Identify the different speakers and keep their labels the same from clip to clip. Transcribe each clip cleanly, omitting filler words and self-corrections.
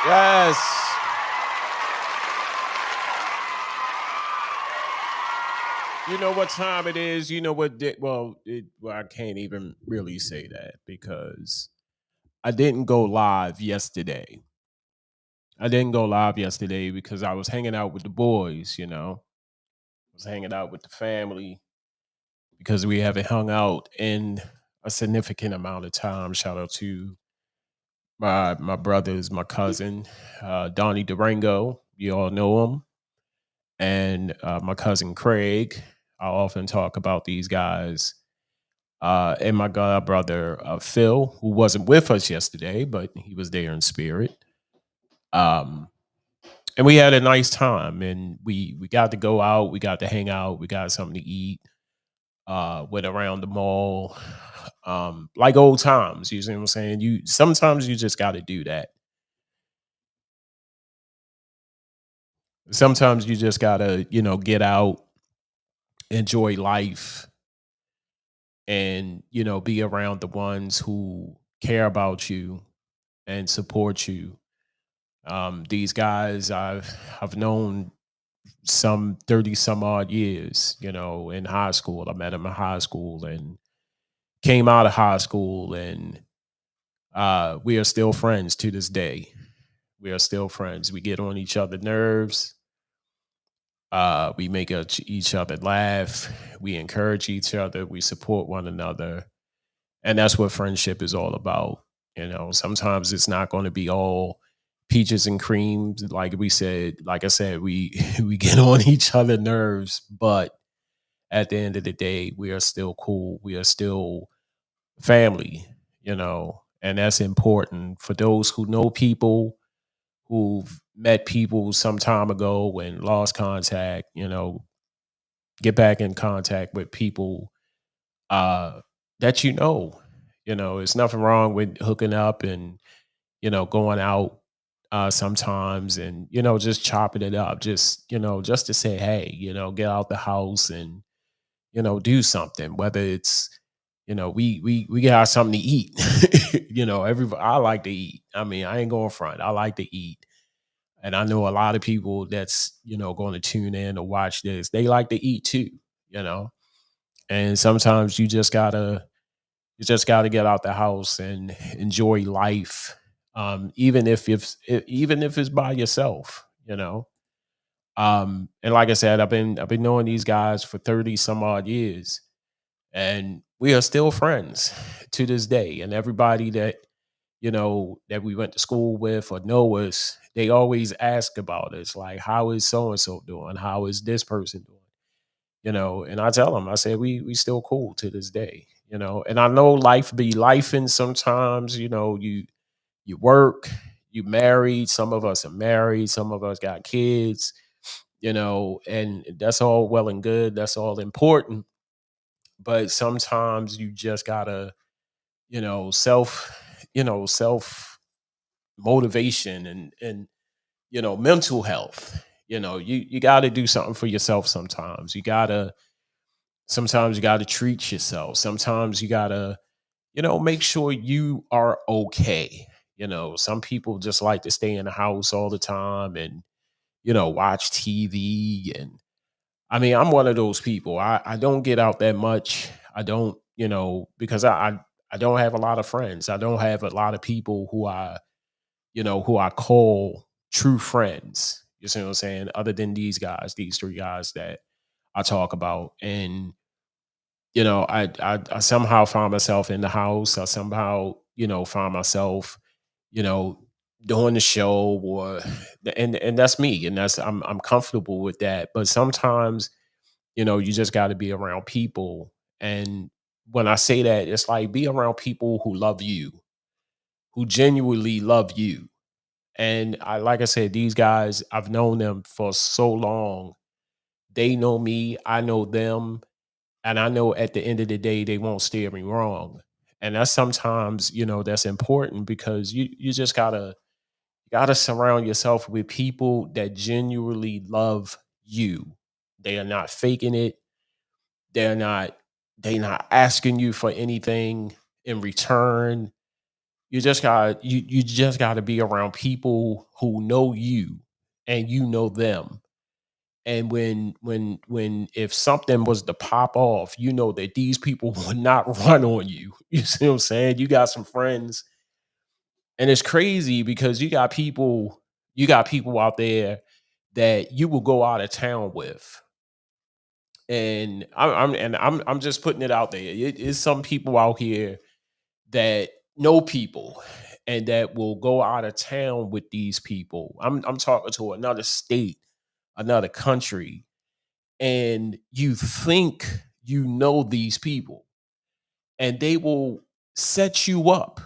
Speaker 1: Yes. You know what time it is. You know what? Well, I can't even really say that because I didn't go live yesterday. I didn't go live yesterday because I was hanging out with the boys. I was hanging out with the family because we haven't hung out in a significant amount of time. Shout out to my brothers, my cousin, Donnie Durango. You all know him, and my cousin Craig. I often talk about these guys. And my god brother Phil, who wasn't with us yesterday, but he was there in spirit. Um, and we had a nice time, and we got to go out, we got to hang out, we got something to eat. Went around the mall, like old times. You see what I'm saying? You sometimes you just got to do that. Sometimes you just gotta, get out, enjoy life, and be around the ones who care about you and support you. These guys I've known some 30 some odd years, in high school. I met them in high school and came out of high school, and we are still friends to this day. We are still friends. We get on each other's nerves. We make each other laugh. We encourage each other. We support one another. And that's what friendship is all about. Sometimes it's not going to be all peaches and creams. Like I said, we we get on each other nerves, but at the end of the day, we are still cool. We are still family, and that's important for those who know people, who've met people some time ago and lost contact, get back in contact with people uh, that it's nothing wrong with hooking up and going out sometimes and just chopping it up, just to say hey, get out the house and do something. Whether it's we got something to eat, everybody. I like to eat. I mean, I ain't going front. I like to eat. And I know a lot of people that's going to tune in to watch this. They like to eat too, you know. And sometimes you just gotta get out the house and enjoy life, even if it's by yourself, And like I said, I've been knowing these guys for 30 some odd years, and we are still friends to this day. And everybody that we went to school with or know us, they always ask about us, like, how is so and so doing? How is this person doing? And I tell them, I say, we still cool to this day. And I know life be life, and sometimes, you work, you married, some of us are married, some of us got kids, and that's all well and good. That's all important. But sometimes you just gotta, you know, self, self motivation and mental health. You gotta do something for yourself sometimes. You gotta treat yourself. Sometimes you gotta, make sure you are okay. Some people just like to stay in the house all the time and, watch TV. And I mean, I'm one of those people. I don't get out that much. I don't, because I don't have a lot of friends. I don't have a lot of people who I call true friends. You see what I'm saying? Other than these guys, these three guys that I talk about. And I somehow find myself in the house. I somehow, find myself, you know, doing the show, or and that's me, and I'm comfortable with that. But sometimes, you just got to be around people, and when I say that, it's like be around people who love you, who genuinely love you. And like I said, these guys, I've known them for so long. They know me, I know them, and I know at the end of the day they won't steer me wrong. And that's sometimes, that's important because you just gotta surround yourself with people that genuinely love you. They are not faking it. They're not asking you for anything in return. You just gotta be around people who know you and you know them. And when if something was to pop off, you know that these people would not run on you. You see what I'm saying? You got some friends, and it's crazy because you got people out there that you will go out of town with. And I'm just putting it out there. It is some people out here that know people and that will go out of town with these people. I'm talking to another state, another country, and you think you know these people, and they will set you up.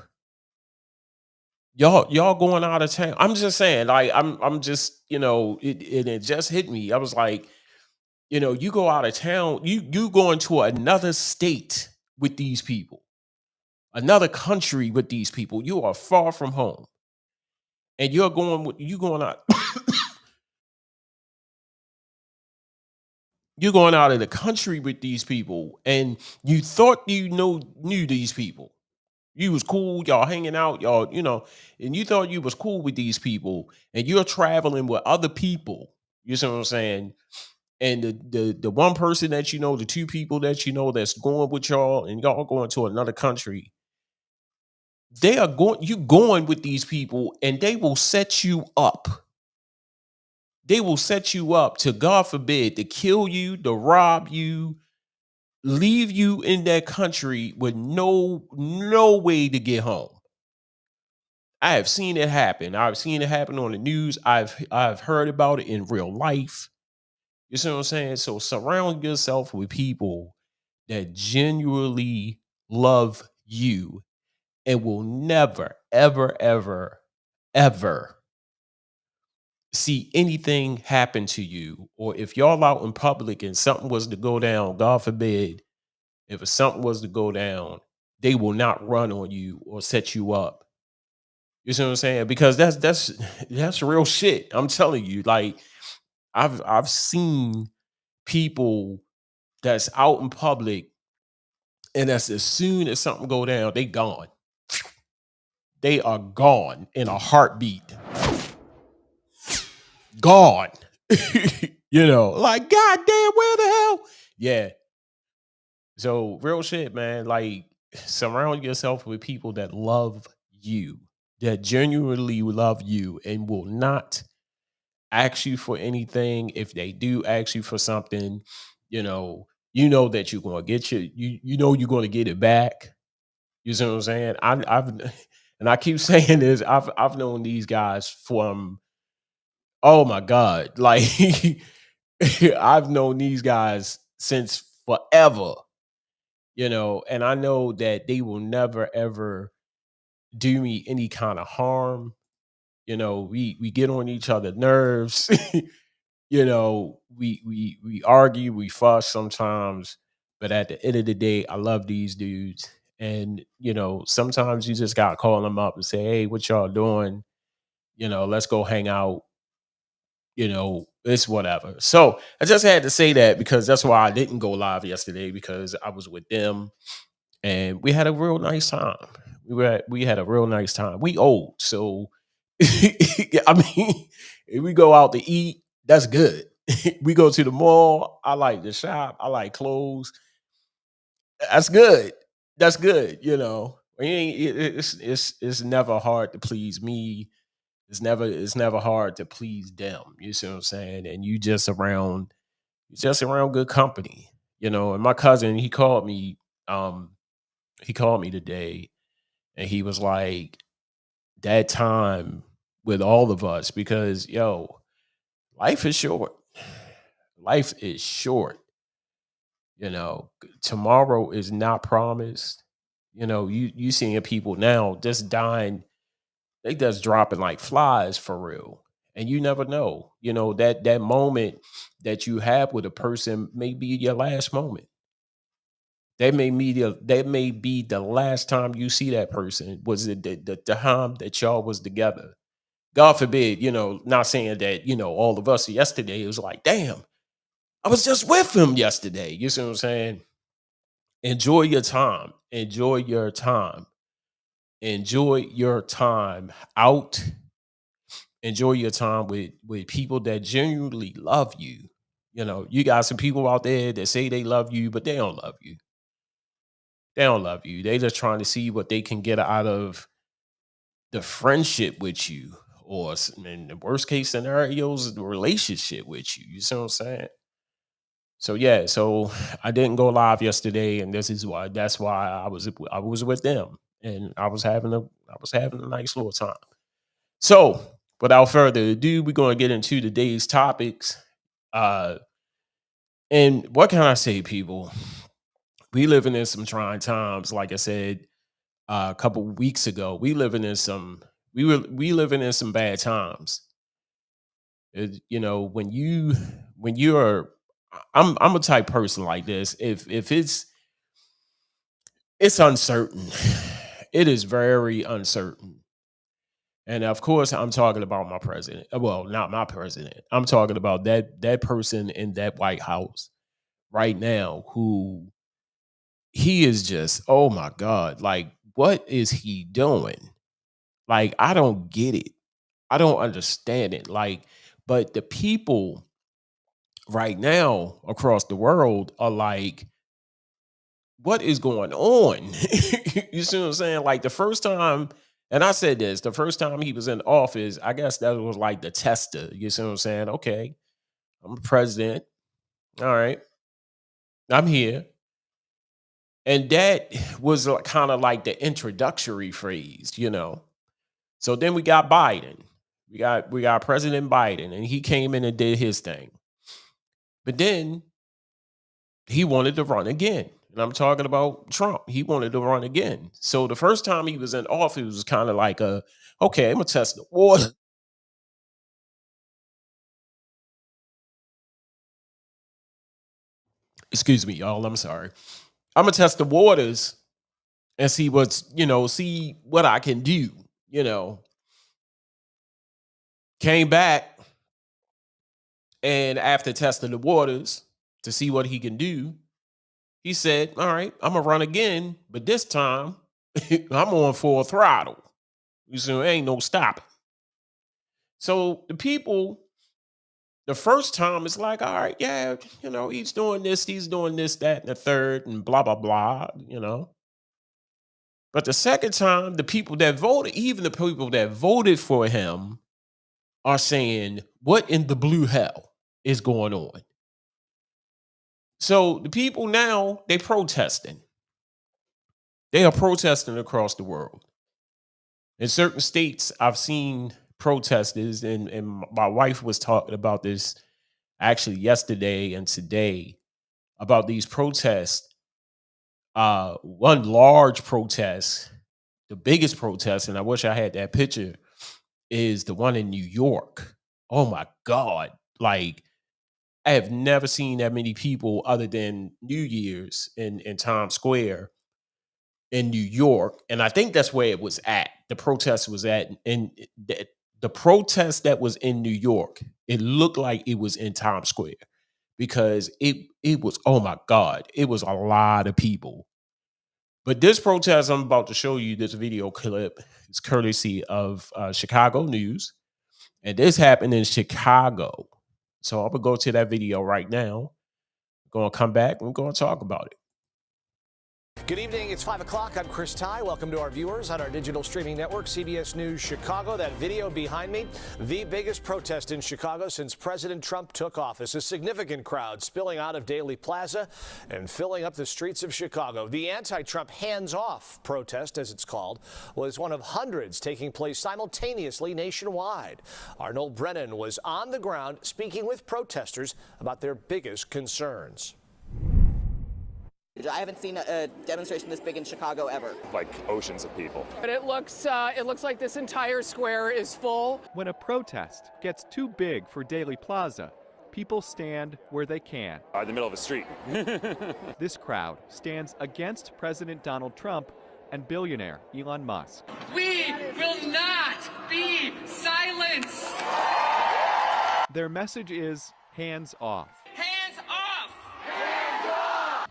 Speaker 1: Y'all going out of town. I'm just saying, like I'm just, it just hit me. I was like, you go out of town, you go into another state with these people, another country with these people. You are far from home. And you going out you're going out of the country with these people, and you thought knew these people. You was cool, y'all hanging out, and you thought you was cool with these people, and you're traveling with other people. You see what I'm saying? And the one person that you know, the two people that you know that's going with y'all, and y'all going to another country, they are going with these people, and they will set you up. They will set you up to, God forbid, to kill you, to rob you, leave you in that country with no way to get home. I have seen it happen. I've seen it happen on the news. I've heard about it in real life. You see what I'm saying? So surround yourself with people that genuinely love you and will never, ever, ever, ever see anything happen to you. Or if y'all out in public and something was to go down, God forbid, if something was to go down, they will not run on you or set you up. You see what I'm saying? Because that's real shit. I'm telling you, like I've seen people that's out in public, and that's as soon as something go down, they gone. They are gone in a heartbeat. Gone. Like goddamn, where the hell? Yeah. So real shit, man. Like surround yourself with people that love you, that genuinely love you, and will not ask you for anything. If they do ask you for something, that you're gonna get you're gonna get it back. You see what I'm saying? I've and I keep saying this. I've known these guys from, oh my god, like I've known these guys since forever. And I know that they will never ever do me any kind of harm. We get on each other nerves. We argue, we fuss sometimes, but at the end of the day, I love these dudes. And sometimes you just gotta call them up and say, "Hey, what y'all doing? Let's go hang out." It's whatever. So I just had to say that because that's why I didn't go live yesterday, because I was with them and we had a real nice time. We had a real nice time. We old, so I mean, if we go out to eat, that's good. We go to the mall. I like to shop. I like clothes. That's good. That's good. It's never hard to please me. It's never hard to please them. You see what I'm saying? And you just around good company. And my cousin, um, he called me today, and he was like, that time with all of us, because life is short. Life is short. Tomorrow is not promised. You seeing people now just dying, they just dropping like flies for real. And you never know. That moment that you have with a person may be your last moment. That may be the last time you see that person. Was it the time that y'all was together? God forbid, not saying that, all of us yesterday, it was like, damn, I was just with him yesterday. You see what I'm saying? Enjoy your time. Enjoy your time. enjoy your time out. Enjoy your time with people that genuinely love you. You know, you got some people out there that say they love you, but they don't love you. They don't love you. They just trying to see what they can get out of the friendship with you, or in the worst case scenarios, the relationship with you. You see what I'm saying? So yeah, so I didn't go live yesterday, and this is why. That's why I was with them, and I was having a nice little time. So without further ado, we're going to get into today's topics. Uh, and what can I say, people? We living in some trying times. Like I said a couple weeks ago, we living in some bad times. You know, when you're I'm a type person like this. If it's uncertain, it is very uncertain. And of course, I'm talking about my president. Well, not my president. I'm talking about that person in that White House right now who he is just, oh my God, like what is he doing? Like I don't get it. I don't understand it. Like, but the people right now across the world are like, what is going on? You see what I'm saying? Like the first time, and I said this, the first time he was in office, I guess that was like the tester. You see what I'm saying? Okay, I'm president. All right, I'm here. And that was kind of like the introductory phrase, you know. So then we got Biden. We got President Biden, and he came in and did his thing. But then he wanted to run again. And I'm talking about Trump. He wanted to run again. So the first time he was in office, it was kind of like okay, I'm gonna test the water. Excuse me, y'all. I'm sorry. I'm gonna test the waters and see see what I can do. You know, came back and after testing the waters to see what he can do, he said, "All right, I'm gonna run again, but this time I'm on full throttle. You see, ain't no stopping." So the people, the first time, it's like, all right, yeah, he's doing this, that, and the third, and blah, blah, blah, you know. But the second time, the people that voted, even the people that voted for him, are saying, what in the blue hell is going on? So the people now, they protesting. They are protesting across the world. In certain states, I've seen protesters, and my wife was talking about this actually yesterday and today about these protests. One large protest, the biggest protest, and I wish I had that picture, is the one in New York. Oh my God. Like, I have never seen that many people other than New Year's in Times Square in New York. And I think that's where it was at. The protest was at. And the protest that was in New York, it looked like it was in Times Square because it was, oh my God, it was a lot of people. But this protest I'm about to show you, this video clip, is courtesy of Chicago News. And this happened in Chicago. So I'm going to go to that video right now. Going to come back and we're going to talk about it.
Speaker 2: Good evening. It's 5 o'clock. I'm Chris Ty. Welcome to our viewers on our digital streaming network, CBS News Chicago. That video behind me, the biggest protest in Chicago since President Trump took office. A significant crowd spilling out of Daley Plaza and filling up the streets of Chicago. The anti-Trump hands-off protest, as it's called, was one of hundreds taking place simultaneously nationwide. Arnold Brennan was on the ground speaking with protesters about their biggest concerns.
Speaker 3: I haven't seen a demonstration this big in Chicago ever.
Speaker 4: Like oceans of people.
Speaker 5: But it looks like this entire square is full.
Speaker 6: When a protest gets too big for Daley Plaza, people stand where they can.
Speaker 4: In the middle of a street.
Speaker 6: This crowd stands against President Donald Trump and billionaire Elon Musk.
Speaker 5: We will not be silenced.
Speaker 6: Their message is hands off.
Speaker 5: Hands off!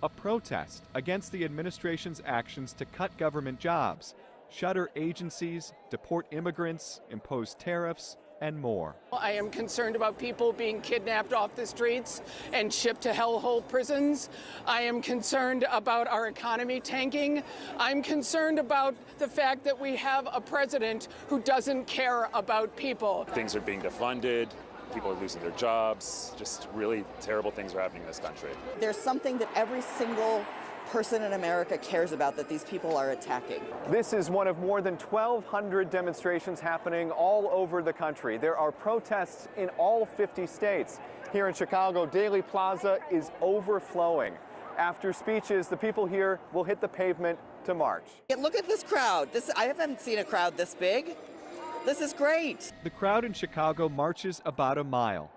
Speaker 6: A protest against the administration's actions to cut government jobs, shutter agencies, deport immigrants, impose tariffs, and more.
Speaker 5: I am concerned about people being kidnapped off the streets and shipped to hellhole prisons. I am concerned about our economy tanking. I'm concerned about the fact that we have a president who doesn't care about people.
Speaker 4: Things are being defunded. People are losing their jobs. Just really terrible things are happening in this country.
Speaker 3: There's something that every single person in America cares about that these people are attacking.
Speaker 6: This is one of more than 1,200 demonstrations happening all over the country. There are protests in all 50 states. Here in Chicago, Daley Plaza is overflowing. After speeches, the people here will hit the pavement to march.
Speaker 3: Look at this crowd. I haven't seen a crowd this big. This is great.
Speaker 6: The crowd in Chicago marches about a mile.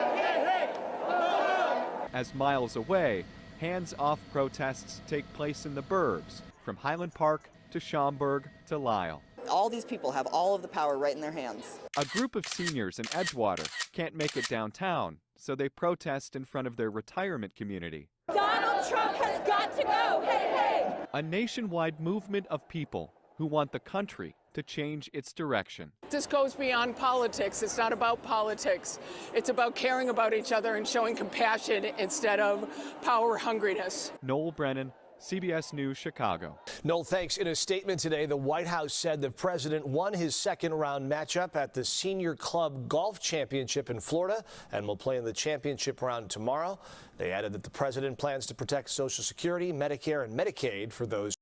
Speaker 6: As miles away, hands-off protests take place in the burbs, from Highland Park to Schaumburg to Lisle.
Speaker 3: All these people have all of the power right in their hands.
Speaker 6: A group of seniors in Edgewater can't make it downtown, so they protest in front of their retirement community.
Speaker 7: Donald Trump has got to go! Hey, hey!
Speaker 6: A nationwide movement of people who want the country to change its direction.
Speaker 5: This goes beyond politics. It's not about politics. It's about caring about each other and showing compassion instead of power hungriness.
Speaker 6: Noel Brennan, CBS News, Chicago.
Speaker 2: Noel, thanks. In a statement today, the White House said the president won his second-round matchup at the Senior Club Golf Championship in Florida and will play in the championship round tomorrow. They added that the president plans to protect Social Security, Medicare, and Medicaid for those.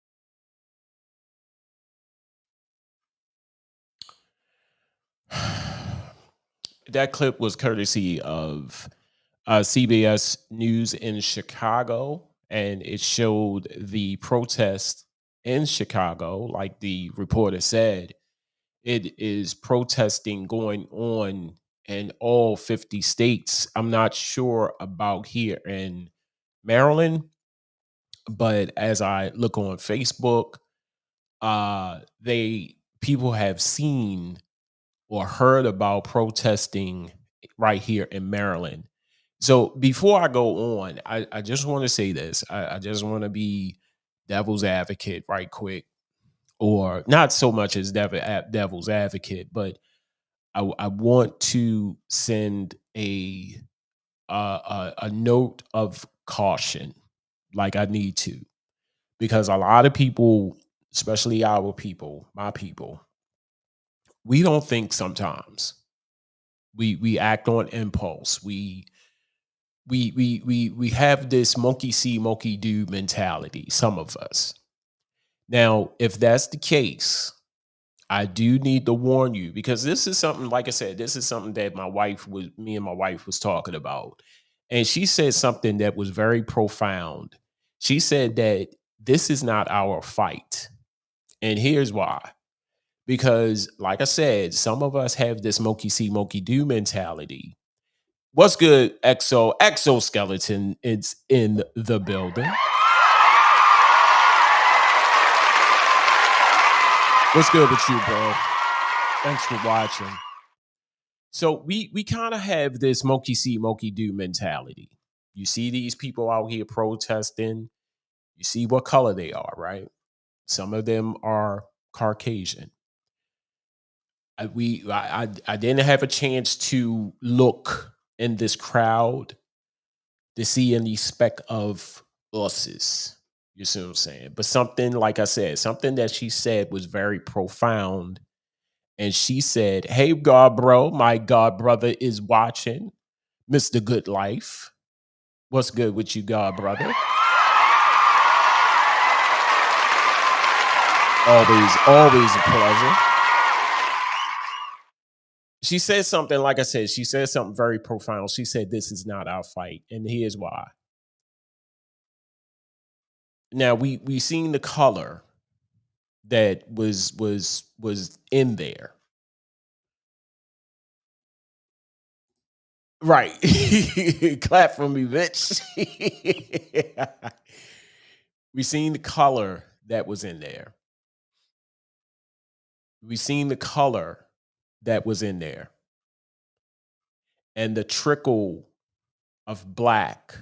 Speaker 1: That clip was courtesy of CBS News in Chicago, and it showed the protest in Chicago. Like the reporter said, it is protesting going on in all 50 states. I'm not sure about here in Maryland, but as I look on Facebook, people have seen or heard about protesting right here in Maryland. So before I go on, I just want to say this. I just want to be devil's advocate right quick, or not so much as devil's advocate, but I want to send a note of caution, like I need to, because a lot of people, especially our people, my people, we don't think sometimes. We act on impulse. We have this monkey see, monkey do mentality, some of us. Now, if that's the case, I do need to warn you, because this is something, like I said, this is something that me and my wife was talking about. And she said something that was very profound. She said that this is not our fight. And here's why. Because, like I said, some of us have this monkey see, monkey do mentality. What's good, Exoskeleton is in the building. What's good with you, bro? Thanks for watching. So we kind of have this monkey see, monkey do mentality. You see these people out here protesting. You see what color they are, right? Some of them are Caucasian. I didn't have a chance to look in this crowd to see any speck of us's. You see what I'm saying? But something, like I said, something that she said was very profound. And she said, "Hey, God, bro, my God brother is watching, Mr. Good Life. What's good with you, God brother? Always a pleasure." She said something, like I said, she said something very profound. She said, "This is not our fight." And here's why. Now we seen the color that was in there. Right. Clap for me, bitch. We seen the color that was in there. We seen the color that was in there. And the trickle of black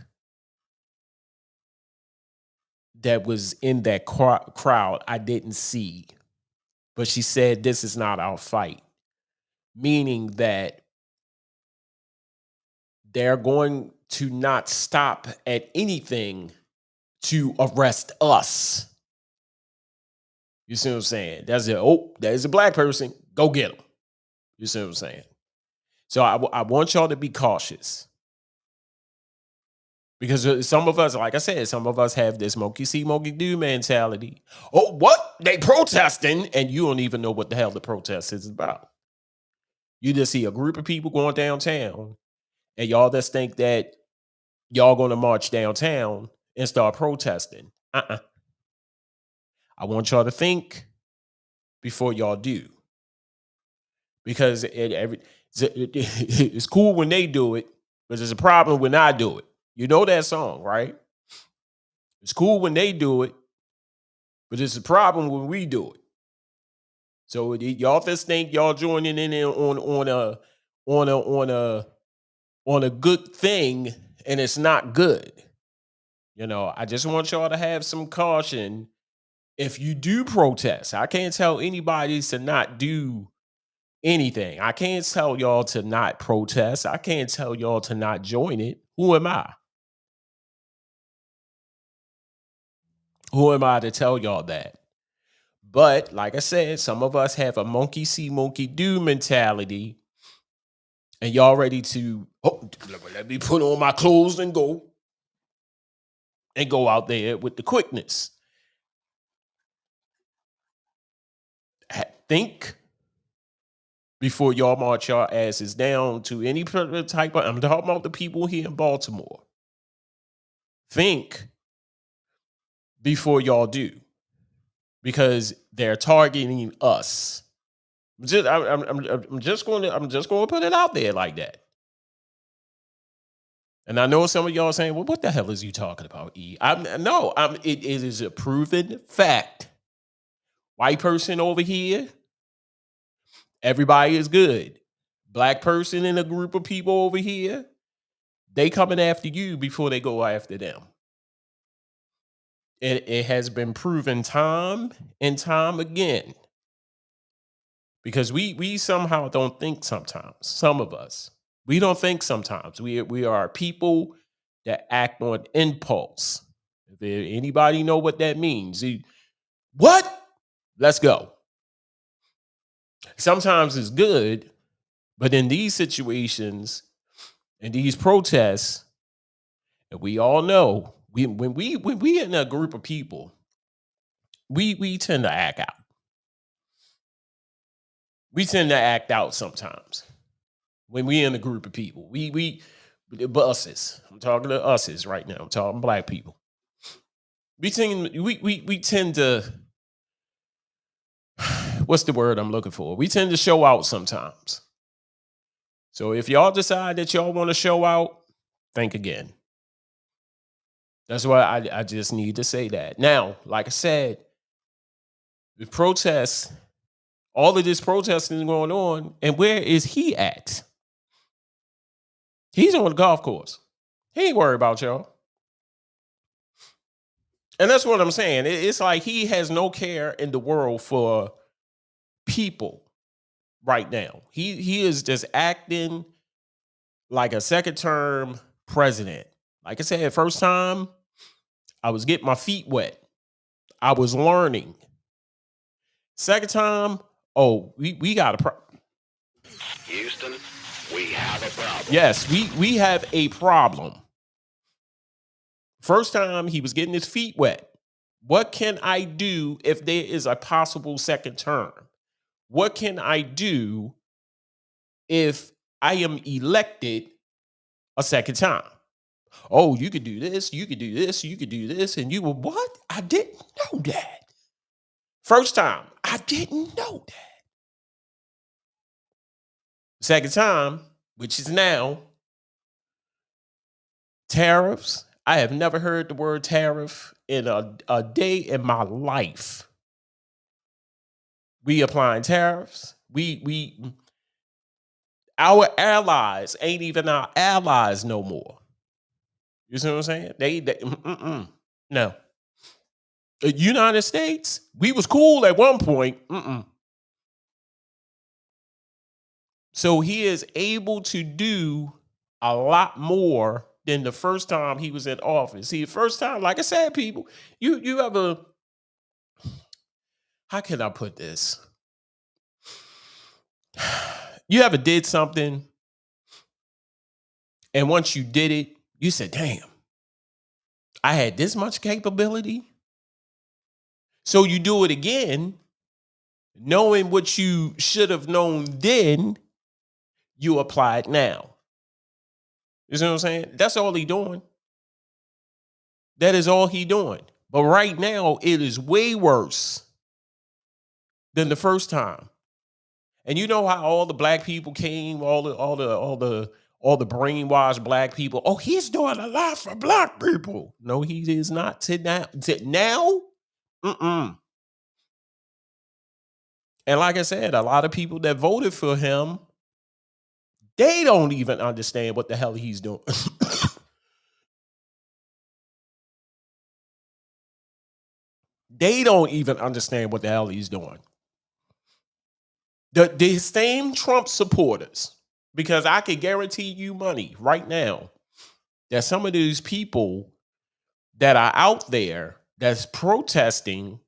Speaker 1: that was in that crowd, I didn't see. But she said, this is not our fight, meaning that they're going to not stop at anything to arrest us. You see what I'm saying? That's it. Oh, there's a black person. Go get him. You see what I'm saying? So I want y'all to be cautious. Because some of us, like I said, some of us have this monkey see, monkey do mentality. Oh, what? They protesting, and you don't even know what the hell the protest is about. You just see a group of people going downtown, and y'all just think that y'all going to march downtown and start protesting. I want y'all to think before y'all do. Because it's cool when they do it, but there's a problem when I do it. You know that song, right? It's cool when they do it, but it's a problem when we do it. So y'all just think y'all joining in on a good thing, and it's not good. You know, I just want y'all to have some caution if you do protest. I can't tell anybody to not do anything. I can't tell y'all to not protest. I can't tell y'all to not join it. Who am I? Who am I to tell y'all that? But like I said, some of us have a monkey see, monkey do mentality. And y'all ready to, oh, let me put on my clothes and go out there with the quickness. Think before y'all march y'all asses down to any type of, I'm talking about the people here in Baltimore. Think before y'all do, because they're targeting us. I'm just going to put it out there like that. And I know some of y'all saying, well, what the hell is you talking about, E? It is a proven fact. White person over here, everybody is good. Black person in a group of people over here, they coming after you before they go after them. It has been proven time and time again. Because we somehow don't think sometimes. Some of us. We don't think sometimes. We are people that act on impulse. If anybody know what that means? What? Let's go. Sometimes it's good, but in these situations, in these protests, and we all know, when we in a group of people, we tend to act out. We tend to act out sometimes when we in a group of people. We the buses. I'm talking to us's right now. I'm talking black people. We tend to, what's the word I'm looking for? We tend to show out sometimes. So if y'all decide that y'all want to show out, think again. That's why I just need to say that. Now, like I said, the protests, all of this protesting is going on, and where is he at? He's on the golf course. He ain't worried about y'all. And that's what I'm saying. It's like he has no care in the world for people right now. He is just acting like a second term president. Like I said, first time, I was getting my feet wet. I was learning. Second time, oh, we got a problem.
Speaker 8: Houston, we have a problem.
Speaker 1: Yes, we have a problem. First time, he was getting his feet wet. What can I do if there is a possible second term? What can I do if I am elected a second time? Oh, you could do this, you could do this, you could do this, and you were what? I didn't know that. First time, I didn't know that. Second time, which is now, tariffs. I have never heard the word tariff in a day in my life. We applying tariffs. Our allies ain't even our allies no more. You see what I'm saying? No. The United States, we was cool at one point. So he is able to do a lot more than the first time he was in office. See, the first time, like I said, people, you ever, how can I put this? You ever did something, and once you did it, you said, damn, I had this much capability. So you do it again, knowing what you should have known then, you apply it now. You see what I'm saying? That's all he doing. That is all he doing. But right now, it is way worse than the first time. And you know how all the black people came, all the brainwashed black people. Oh, he's doing a lot for black people. No, he is not. Now, mm-mm. And like I said, a lot of people that voted for him, they don't even understand what the hell he's doing. They don't even understand what the hell he's doing. The same Trump supporters, because I can guarantee you money right now that some of these people that are out there that's protesting,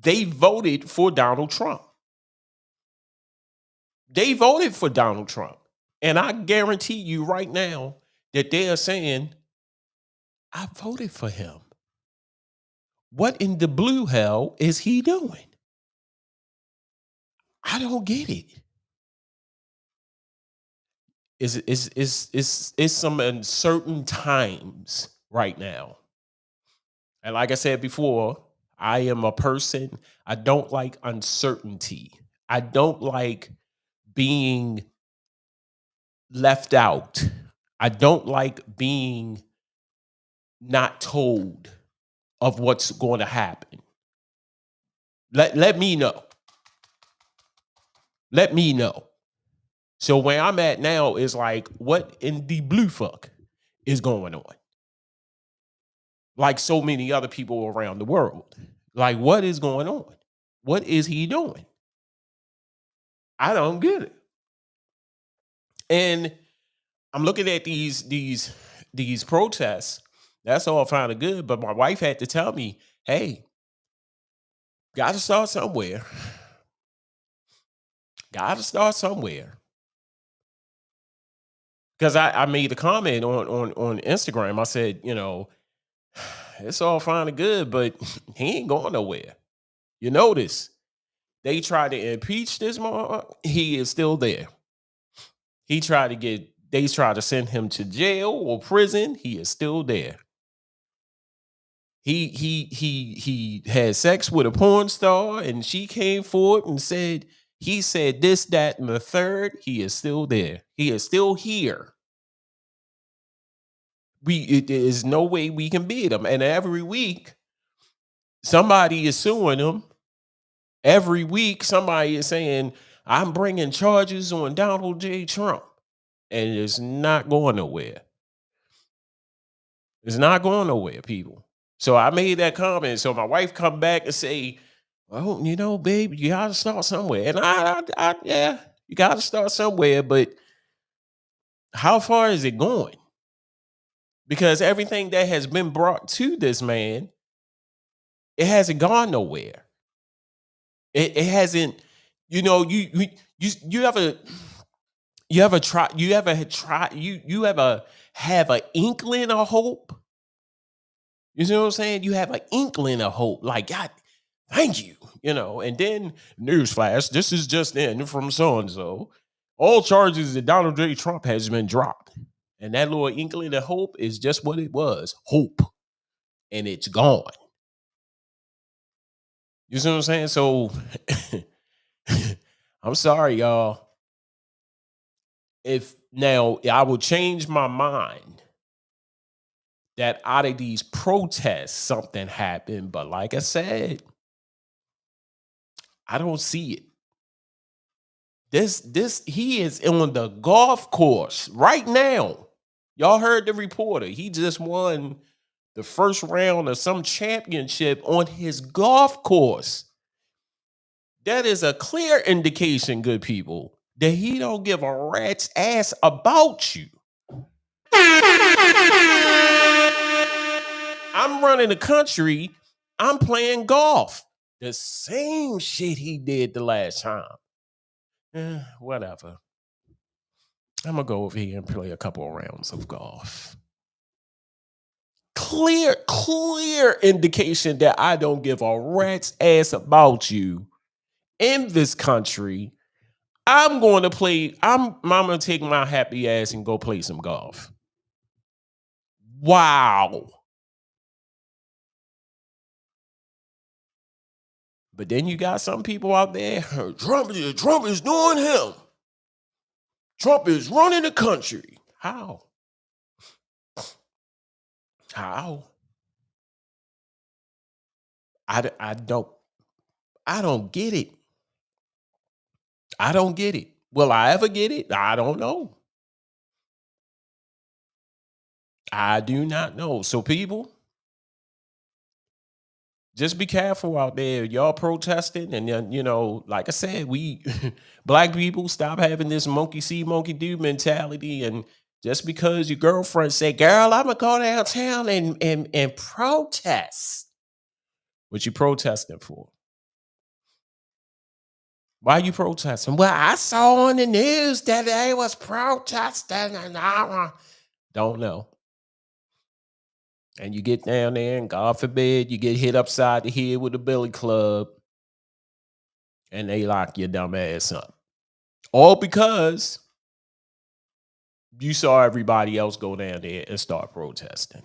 Speaker 1: they voted for Donald Trump. They voted for Donald Trump. And I guarantee you right now that they are saying, I voted for him. What in the blue hell is he doing? I don't get it. It's some uncertain times right now. And like I said before, I am a person, I don't like uncertainty. I don't like being left out. I don't like being not told of what's going to happen. Let me know. Let me know. So where I'm at now is like, what in the blue fuck is going on? Like so many other people around the world. Like, what is going on? What is he doing? I don't get it. And I'm looking at these protests. That's all fine and good. But my wife had to tell me, hey, gotta start somewhere. Gotta start somewhere. Because I made a comment on Instagram. I said, you know, it's all fine and good, but he ain't going nowhere. You notice they tried to impeach this man. He is still there. They tried to send him to jail or prison. He is still there. He had sex with a porn star, and she came forward and said he said this, that, and the third. He is still there. He is still here. There is no way we can beat him. And every week, somebody is suing him. Every week, somebody is saying, I'm bringing charges on Donald J. Trump. And it's not going nowhere. It's not going nowhere, people. So I made that comment. So my wife come back and say, well, you know, babe, you got to start somewhere. And yeah, you got to start somewhere. But how far is it going? Because everything that has been brought to this man, it hasn't gone nowhere. It hasn't, you know, you ever have an inkling of hope? You see what I'm saying? You have an inkling of hope. Like, God, thank you. You know, and then newsflash, this is just in from so-and-so. All charges that Donald J. Trump has been dropped. And that little inkling of hope is just what it was. Hope. And it's gone. You see what I'm saying? So I'm sorry, y'all. If now I will change my mind that out of these protests something happened, but like I said, I don't see it. He is on the golf course right now. Y'all heard the reporter. He just won the first round of some championship on his golf course. That is a clear indication, good people, that he don't give a rat's ass about you. I'm running the country. I'm playing golf. The same shit he did the last time. Whatever. I'm going to go over here and play a couple of rounds of golf. Clear indication that I don't give a rat's ass about you in this country. I'm going to take my happy ass and go play some golf. Wow. But then you got some people out there, Trump is doing him. Trump is running the country. How? I don't get it. I don't get it. Will I ever get it? I don't know. I do not know. So people, just be careful out there. Y'all protesting, and then, like I said, we black people stop having this monkey see, monkey do mentality. And just because your girlfriend say, "Girl, I'm gonna go downtown and protest," what you protesting for? Why are you protesting? Well, I saw on the news that they was protesting, and I don't know. And you get down there, and God forbid you get hit upside the head with a billy club, and they lock your dumb ass up. All because you saw everybody else go down there and start protesting.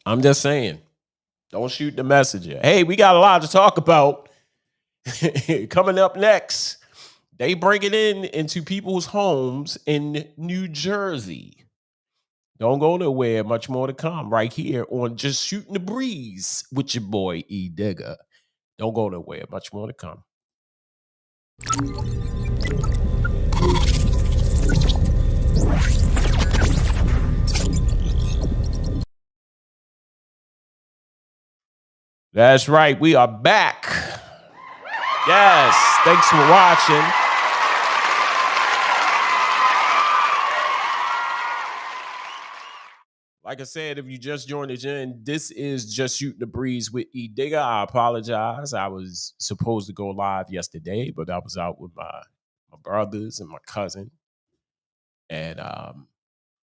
Speaker 1: I'm just saying, don't shoot the messenger. Hey, we got a lot to talk about. Coming up next, they break it into people's homes in New Jersey. Don't go nowhere. Much more to come right here on Just Shooting the Breeze with your boy Edigga. Don't go nowhere. Much more to come. That's right. We are back. Yes. Thanks for watching. Like I said, if you just joined us in, this is Just Shooting the Breeze with Edigga. I apologize. I was supposed to go live yesterday, but I was out with my brothers and my cousin. And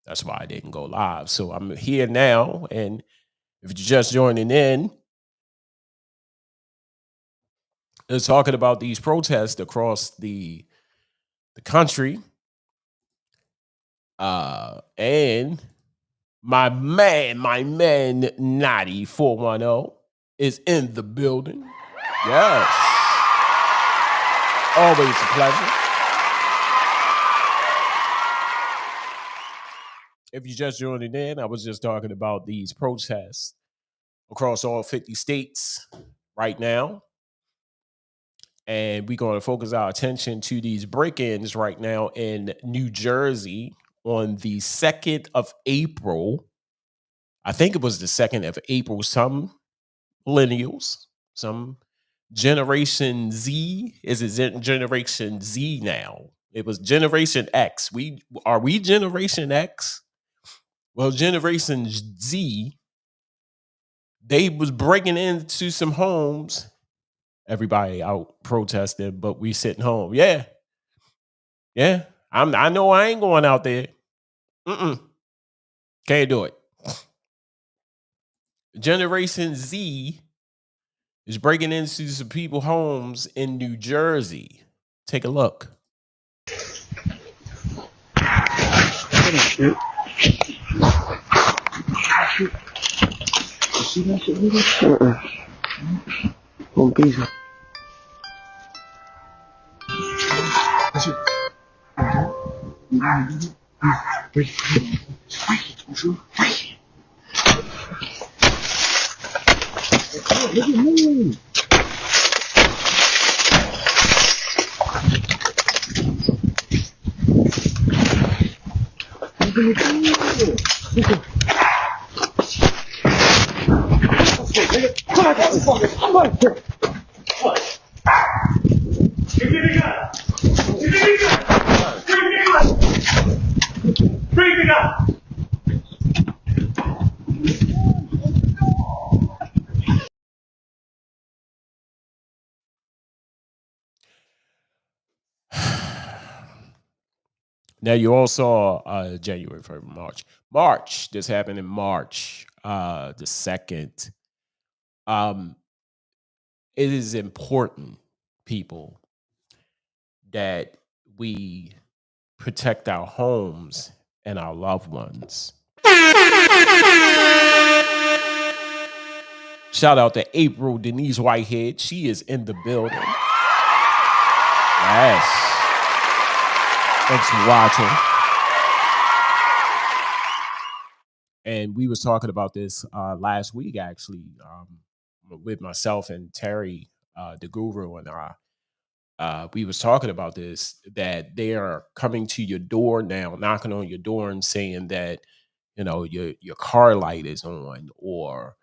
Speaker 1: that's why I didn't go live. So I'm here now. And if you're just joining in, it's talking about these protests across the country. And my man, Naughty 410 is in the building. Yes. Always a pleasure. If you just joined in, I was just talking about these protests across all 50 states right now. And we're going to focus our attention to these break-ins right now in New Jersey on the 2nd of April. I think it was the 2nd of April. Some millennials, some Generation Z. Is it Generation Z now? It was Generation X. Are we Generation X? Well, Generation Z, they was breaking into some homes. Everybody out protesting, but we sitting home. Yeah. I know I ain't going out there. Can't do it. Generation Z is breaking into some people's homes in New Jersey. Take a look.
Speaker 9: See that shit, nigga? One piece.
Speaker 1: Now you all saw January, February, March. March. This happened in March, the 2nd. Um, it is important, people, that we protect our homes and our loved ones. Shout out to April Denise Whitehead. She is in the building. Yes. Thanks for watching. And we was talking about this last week, actually, with myself and Terry, the guru, and I. We was talking about this, that they are coming to your door now, knocking on your door and saying that, your car light is on, or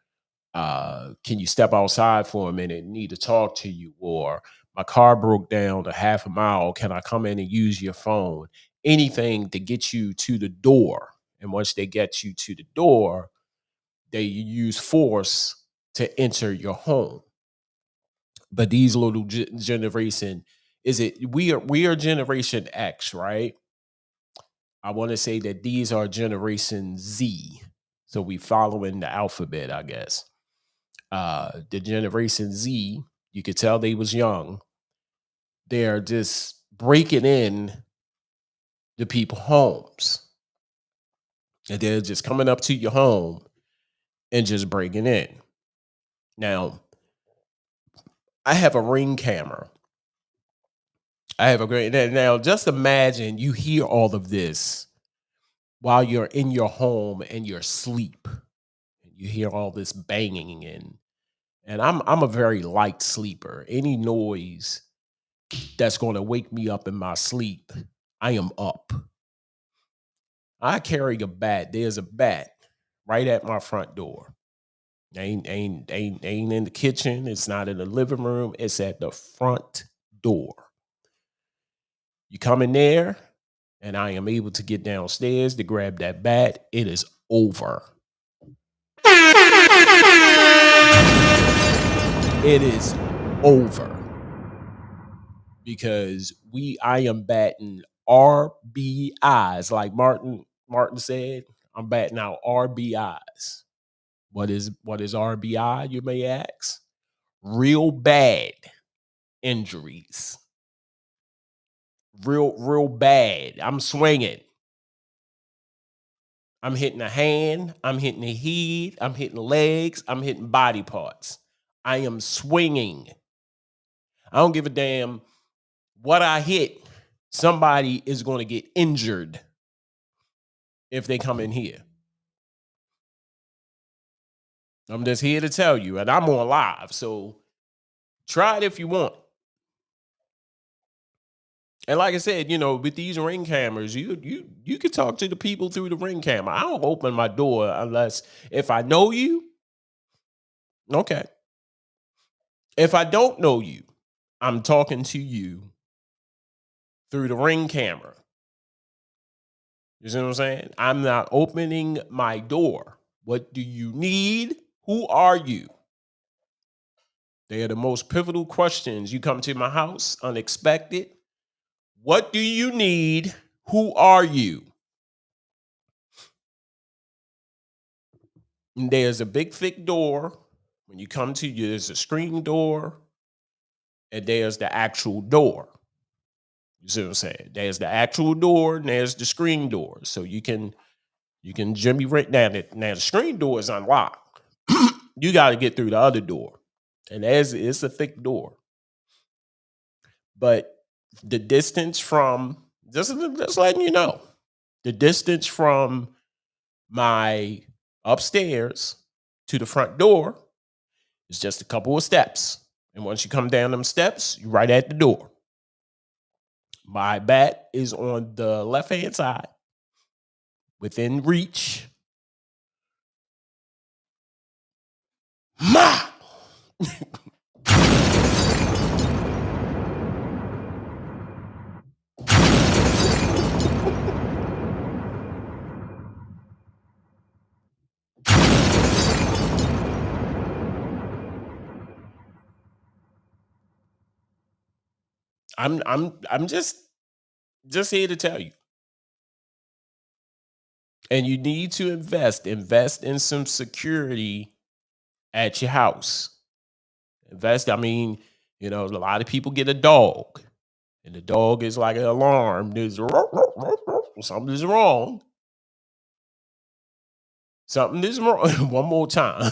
Speaker 1: can you step outside for a minute? Need to talk to you, or my car broke down a half a mile. Can I come in and use your phone? Anything to get you to the door. And once they get you to the door, they use force to enter your home. But these little generation, we are Generation X, right? I want to say that these are Generation Z. So we following the alphabet, I guess. The Generation Z, you could tell they was young. They're just breaking in the people's homes. And they're just coming up to your home and just breaking in. Now, I have a Ring camera. I have a great now. Just imagine you hear all of this while you're in your home and you're asleep. You hear all this banging and I'm a very light sleeper. Any noise that's going to wake me up in my sleep, I am up. I carry a bat. There's a bat right at my front door. Ain't in the kitchen. It's not in the living room. It's at the front door. You come in there, and I am able to get downstairs to grab that bat. It is over. It is over. Because I am batting RBIs, like Martin said. I'm batting out RBIs. What is RBI, you may ask? Real bad injuries. Real bad. I'm swinging. I'm hitting a hand. I'm hitting the head. I'm hitting legs. I'm hitting body parts. I am swinging. I don't give a damn what I hit. Somebody is going to get injured if they come in here. I'm just here to tell you, and I'm on live, so try it if you want. And like I said, with these Ring cameras, you can talk to the people through the Ring camera. I don't open my door unless if I know you. Okay. If I don't know you, I'm talking to you through the Ring camera. You see what I'm saying? I'm not opening my door. What do you need? Who are you? They are the most pivotal questions. You come to my house unexpected. What do you need? Who are you? And there's a big thick door. When you come to you, there's a screen door, and there's the actual door. You see what I'm saying? There's the actual door, and there's the screen door. So you can jimmy right now. Now the screen door is unlocked. You got to get through the other door, and it's a thick door. But the distance from just letting you know, the distance from my upstairs to the front door is just a couple of steps. And once you come down them steps, you're right at the door. My bat is on the left-hand side, within reach. Ma! I'm just here to tell you. And you need to invest in some security at your house. Invest, I mean, a lot of people get a dog, and the dog is like an alarm. There's something is wrong. Something is wrong. One more time.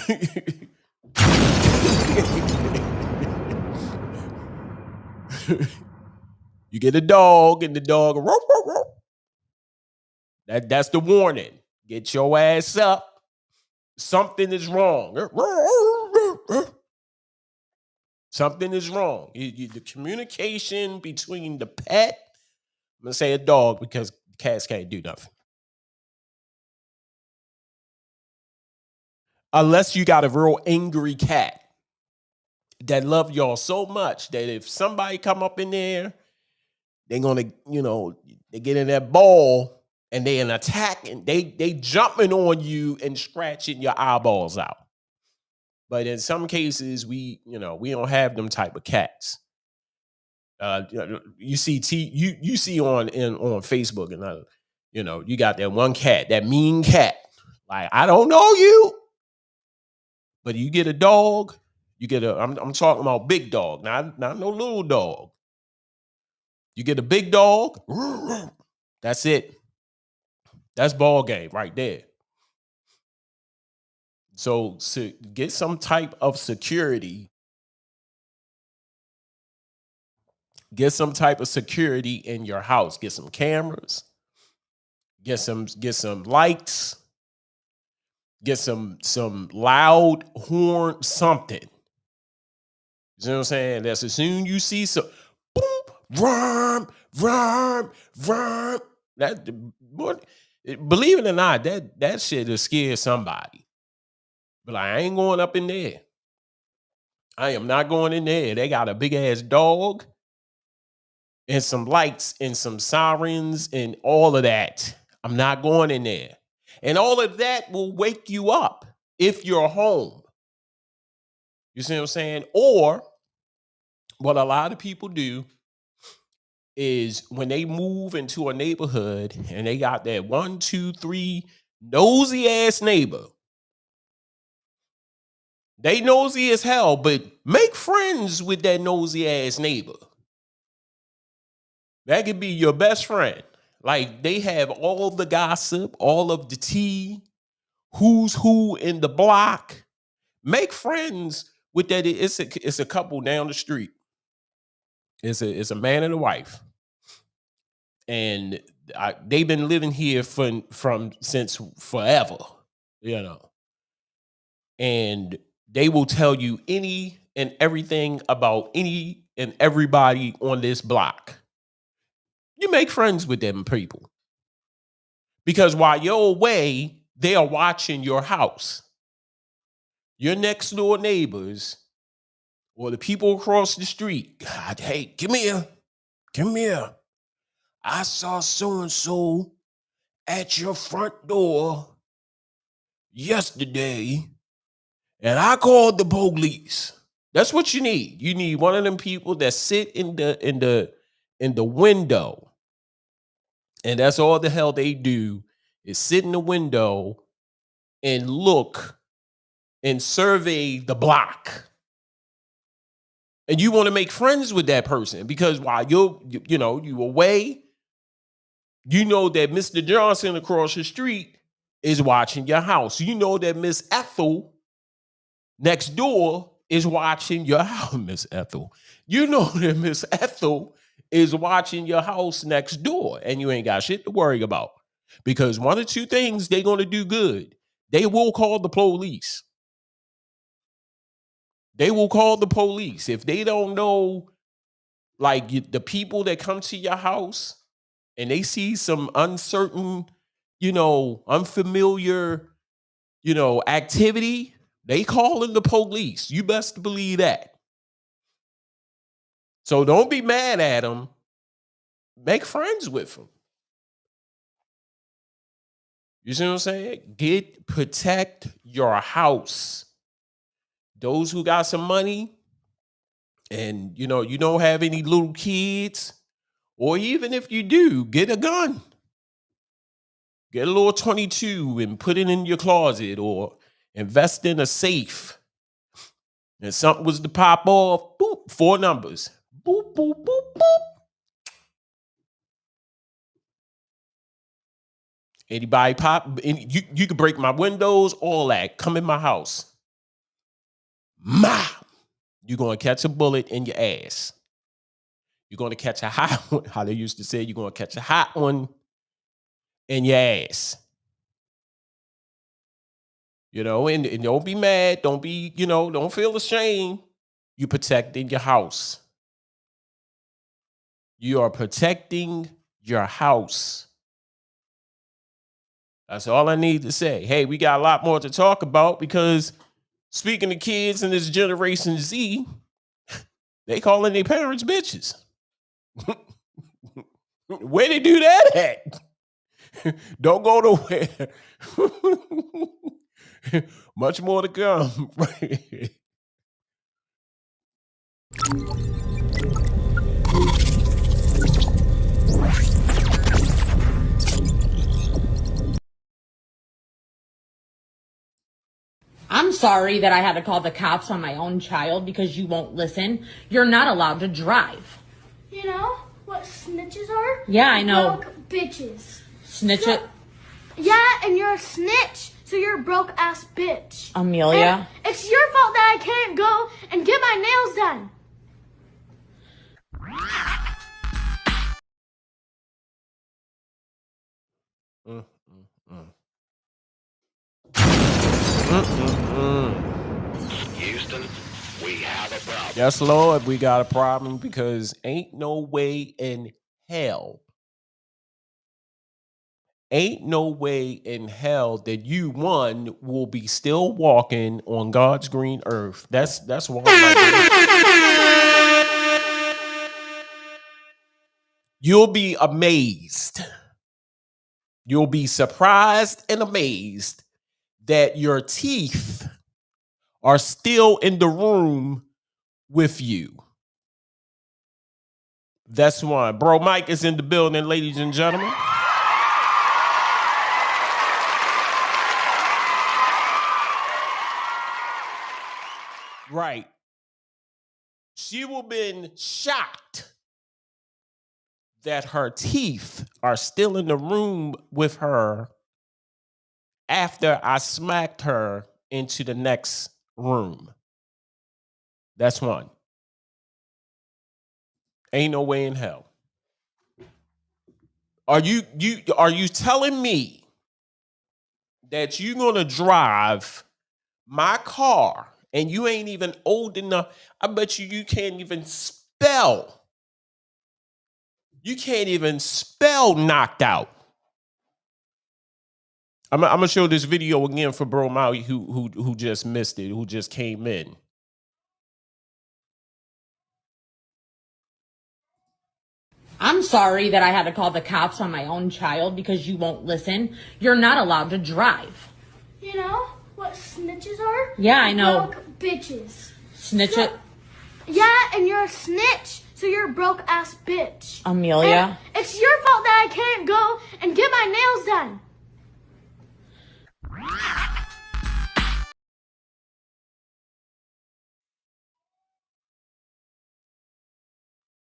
Speaker 1: You get a dog, and the dog that's the warning. Get your ass up. Something is wrong. Something is wrong. The communication between the pet, I'm gonna say a dog because cats can't do nothing. Unless you got a real angry cat that love y'all so much that if somebody come up in there, they're gonna, they get in that ball and they an attack and they jumping on you and scratching your eyeballs out. But in some cases, we don't have them type of cats. You see you see on Facebook and you got that one cat, that mean cat. Like, I don't know you, but you get a dog, you get I'm talking about big dog, not no little dog. You get a big dog, that's it. That's ball game right there. So get some type of security. Get some type of security in your house. Get some cameras. Get some lights. Get some loud horn, something. You know what I'm saying? That's as soon you see some boom, rum, rum, rum. That what, believe it or not, that shit will scare somebody. But I ain't going up in there. I am not going in there. They got a big ass dog and some lights and some sirens and all of that. I'm not going in there. And all of that will wake you up if you're home. You see what I'm saying? Or what a lot of people do is when they move into a neighborhood and they got that 1, 2, 3 nosy ass neighbor. They nosy as hell, but make friends with that nosy ass neighbor. That could be your best friend. Like, they have all the gossip, all of the tea, who's who in the block. Make friends with that. It's a couple down the street. It's a man and a wife, and they've been living here from since forever, and they will tell you any and everything about any and everybody on this block. You make friends with them people because while you're away, they are watching your house. Your next door neighbors or the people across the street. God, hey, come here. I saw so-and-so at your front door yesterday, and I called the police. That's what you need. You need one of them people that sit in the window, and that's all the hell they do is sit in the window and look and survey the block. And you want to make friends with that person because while you away, you know that Mr. Johnson across the street is watching your house. You know that Miss Ethel next door is watching your house. Miss Ethel. You know that Miss Ethel is watching your house next door, and you ain't got shit to worry about. Because one or two things they're going to do good. They will call the police. They will call the police. If they don't know, like, the people that come to your house and they see some uncertain, unfamiliar, activity, they calling the police. You best believe that. So don't be mad at them. Make friends with them. You see what I'm saying? Protect your house. Those who got some money and, you don't have any little kids, or even if you do, get a gun. Get a little 22 and put it in your closet, or invest in a safe. And something was to pop off, boop, 4 numbers. Boop, boop, boop, boop. Anybody pop, you can break my windows, all that. Come in my house. Ma, you're going to catch a bullet in your ass. You're going to catch a hot one. How they used to say, you're going to catch a hot one in your ass. You know, and don't be mad. Don't be, don't feel ashamed. You protecting your house. You are protecting your house. That's all I need to say. Hey, we got a lot more to talk about, because speaking of kids in this Generation Z, they calling their parents bitches. Where they do that at? Don't go nowhere. Much more to come.
Speaker 10: I'm sorry that I had to call the cops on my own child because you won't listen. You're not allowed to drive.
Speaker 7: You know what snitches are?
Speaker 10: Yeah, I know.
Speaker 7: Broke bitches.
Speaker 10: Snitch
Speaker 7: So-
Speaker 10: it.
Speaker 7: Yeah, and you're a snitch, so you're a broke ass bitch.
Speaker 10: Amelia.
Speaker 7: And it's your fault that I can't go and get my nails done.
Speaker 8: Houston, we have a problem.
Speaker 1: Yes, Lord, we got a problem, because ain't no way in hell. Ain't no way in hell that you, one, will be still walking on God's green earth. That's one right there. You'll be amazed. You'll be surprised and amazed that your teeth are still in the room with you. That's one. Bro Mike is in the building, ladies and gentlemen. Right. She will have been shocked that her teeth are still in the room with her after I smacked her into the next room. That's one. Ain't no way in hell. Are you telling me that you're gonna drive my car and you ain't even old enough? I bet you can't even spell. You can't even spell knocked out. I'm gonna show this video again for Bro Maui who just missed it, who just came in.
Speaker 10: I'm sorry that I had to call the cops on my own child because you won't listen. You're not allowed to drive.
Speaker 7: You know what snitches are?
Speaker 10: Yeah, I know.
Speaker 7: Broke bitches.
Speaker 10: Snitch it.
Speaker 7: Yeah, and you're a snitch, so you're a broke ass bitch.
Speaker 10: Amelia.
Speaker 7: And it's your fault that I can't go and get my nails done.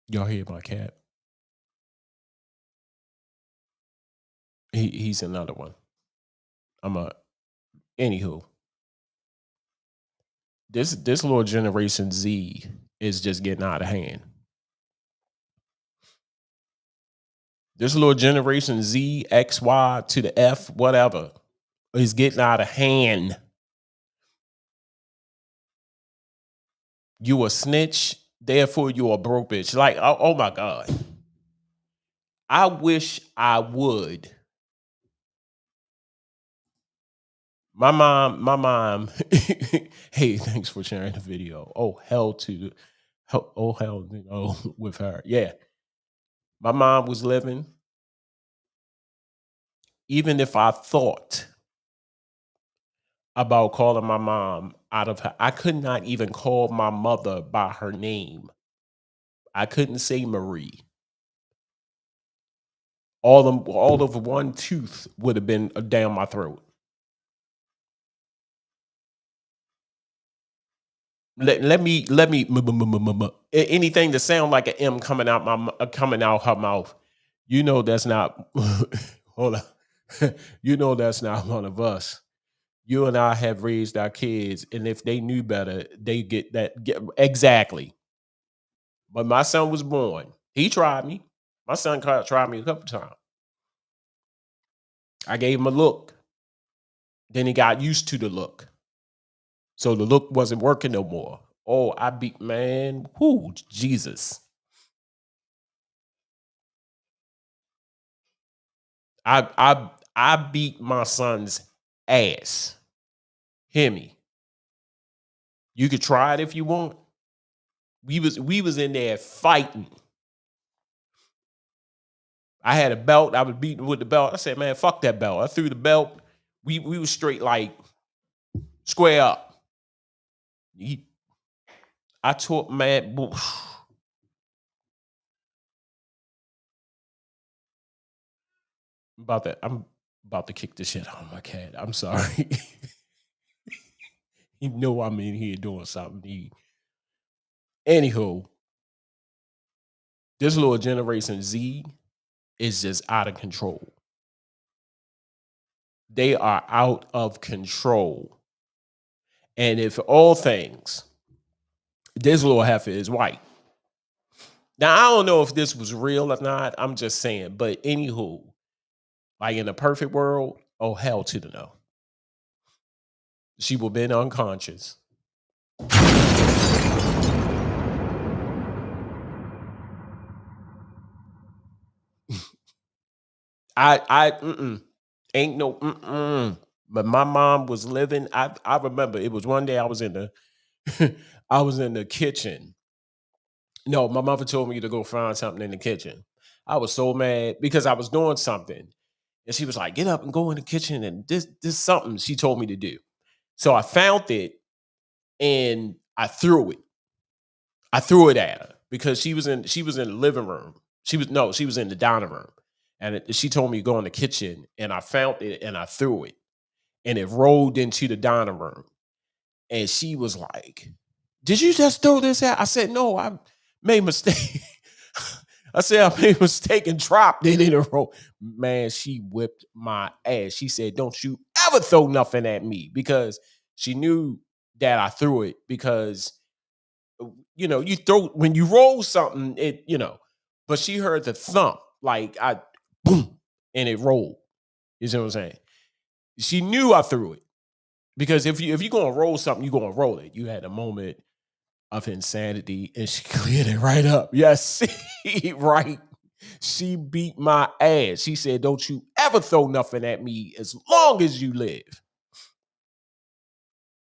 Speaker 1: Y'all hear my cat? He's another one. Anywho. This little Generation Z is just getting out of hand. This little Generation Z, X, Y to the F, whatever, is getting out of hand. You a snitch, therefore you a broke bitch. Like, oh my God. I wish I would. My mom, hey, thanks for sharing the video. Oh, hell, with her. Yeah. My mom was living. Even if I thought about calling my mom out of her, I could not even call my mother by her name. I couldn't say Marie. all of one tooth would have been down my throat. Let me anything that sound like an M coming out her mouth. You know that's not. Hold on. You know that's not one of us. You and I have raised our kids, and if they knew better, they exactly. But my son was born. He tried me. My son tried me a couple times. I gave him a look. Then he got used to the look. So the look wasn't working no more. Oh, I beat man. Whoo, Jesus. I beat my son's ass. Hear me. You could try it if you want. We was in there fighting. I had a belt. I was beating with the belt. I said, man, fuck that belt. I threw the belt. We was straight like square up. I taught man. I'm about to kick the shit out of my cat. I'm sorry. You know I'm in here doing something. Anywho, this little Generation Z is just out of control. They are out of control. And if all things, this little heifer is white. Now, I don't know if this was real or not. I'm just saying. But anywho, like in a perfect world, oh, hell to the no. She would have been unconscious. Ain't no But my mom was living. I remember it was one day I was in the I was in the kitchen. No, my mother told me to go find something in the kitchen. I was so mad because I was doing something. And she was like, get up and go in the kitchen and this something she told me to do. So I found it and I threw it. I threw it at her because she was in the living room. She was in the dining room. And she told me to go in the kitchen and I found it and I threw it. And it rolled into the dining room. And she was like, did you just throw this out? I said, no, I made a mistake. I said, I made a mistake and dropped it in a row. Man, she whipped my ass. She said, don't you ever throw nothing at me, because she knew that I threw it because, you throw, when you roll something, but she heard the thump, like boom, and it rolled. You see what I'm saying? She knew I threw it because if you're going to roll something, you're going to roll it. You had a moment of insanity and she cleared it right up. Yes, right. She beat my ass. She said, don't you ever throw nothing at me as long as you live.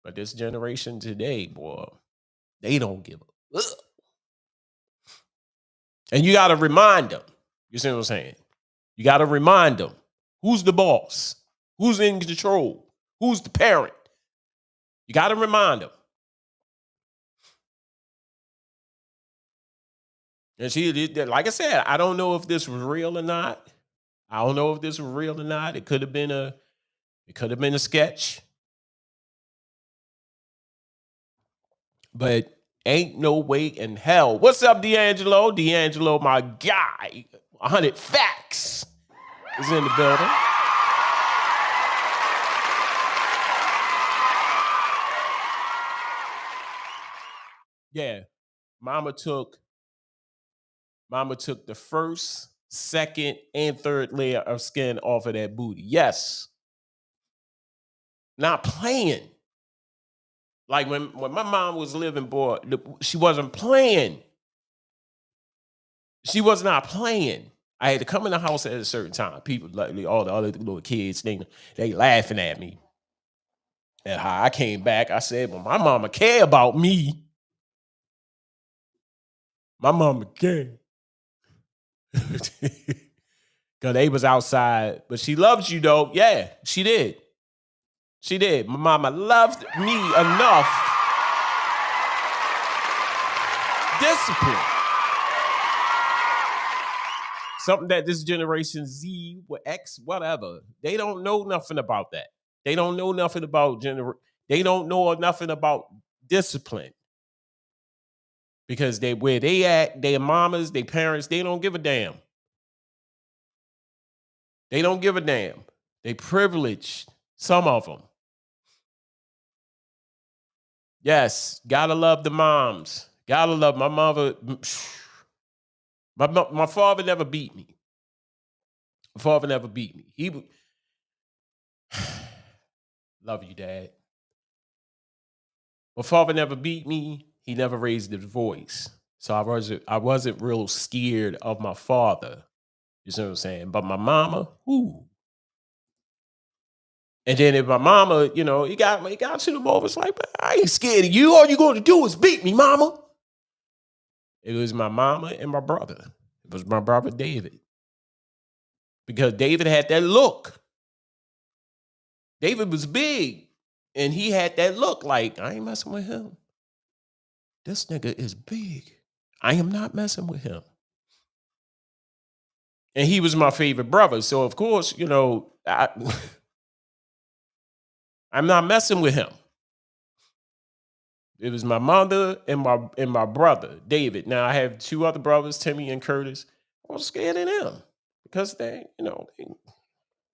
Speaker 1: But this generation today, boy, they don't give a fuck. And you got to remind them. You see what I'm saying? You got to remind them. Who's the boss? Who's in control? Who's the parent? You got to remind them. And she, like I said, I don't know if this was real or not. It could have been a sketch. But ain't no way in hell. What's up, D'Angelo? D'Angelo, my guy. 100 Facts is in the building. Yeah, Mama took the first, second, and third layer of skin off of that booty. Yes. Not playing. Like when my mom was living, boy, she wasn't playing. She was not playing. I had to come in the house at a certain time. People, like all the other little kids, they laughing at me. And how I came back, I said, well, my mama care about me. My mama care. Because they was outside. But she loves you, though. Yeah, she did. She did. My mama loved me enough. Discipline. something that this generation Z or X, whatever, they don't know nothing about that. They don't know nothing about they don't know nothing about discipline. Because they where they at, their mamas, their parents, they don't give a damn. They don't give a damn. They privileged, some of them. Yes, gotta love the moms. Gotta love my mother. My father never beat me. My father never beat me. He love you, Dad. My father never beat me. He never raised his voice. So I wasn't real scared of my father. You see what I'm saying? But my mama, ooh. And then if my mama, you know, he got to the moment, it's like, I ain't scared of you. All you going to do is beat me, mama. It was my mama and my brother. It was my brother David. Because David had that look. David was big. And he had that look like, I ain't messing with him. This nigga is big. I am not messing with him. And he was my favorite brother. So, of course, you know, I'm not messing with him. It was my mother and my brother, David. Now, I have two other brothers, Timmy and Curtis. I was scared of them because they, you know,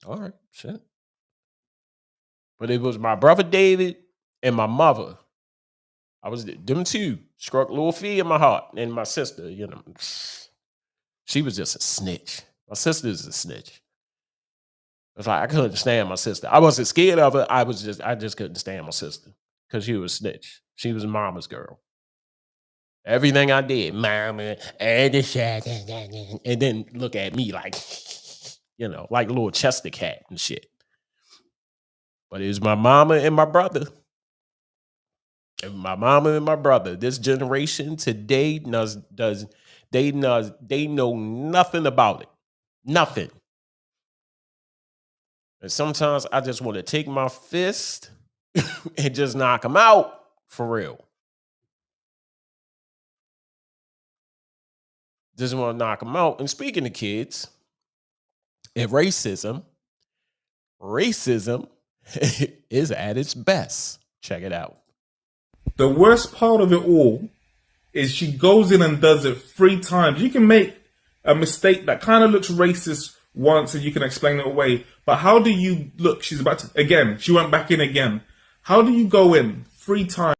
Speaker 1: all right, shit. But it was my brother, David, and my mother. I was them two. Struck a little fear in my heart. And my sister, you know, she was just a snitch. My sister is a snitch. It's like I couldn't stand my sister. I wasn't scared of her. I just couldn't stand my sister because she was a snitch. She was mama's girl. Everything I did, mama, and then look at me like, you know, like a little Chester cat and shit. But it was my mama and my brother. And my mama and my brother. This generation today they know nothing about it. Nothing. And sometimes I just want to take my fist and just knock them out for real. Just want to knock them out. And speaking of kids and racism is at its best. Check it out.
Speaker 11: The worst part of it all is she goes in and does it 3 times. You can make a mistake that kind of looks racist once and you can explain it away. But how do you look? She's about to, again, she went back in again. How do you go in 3 times?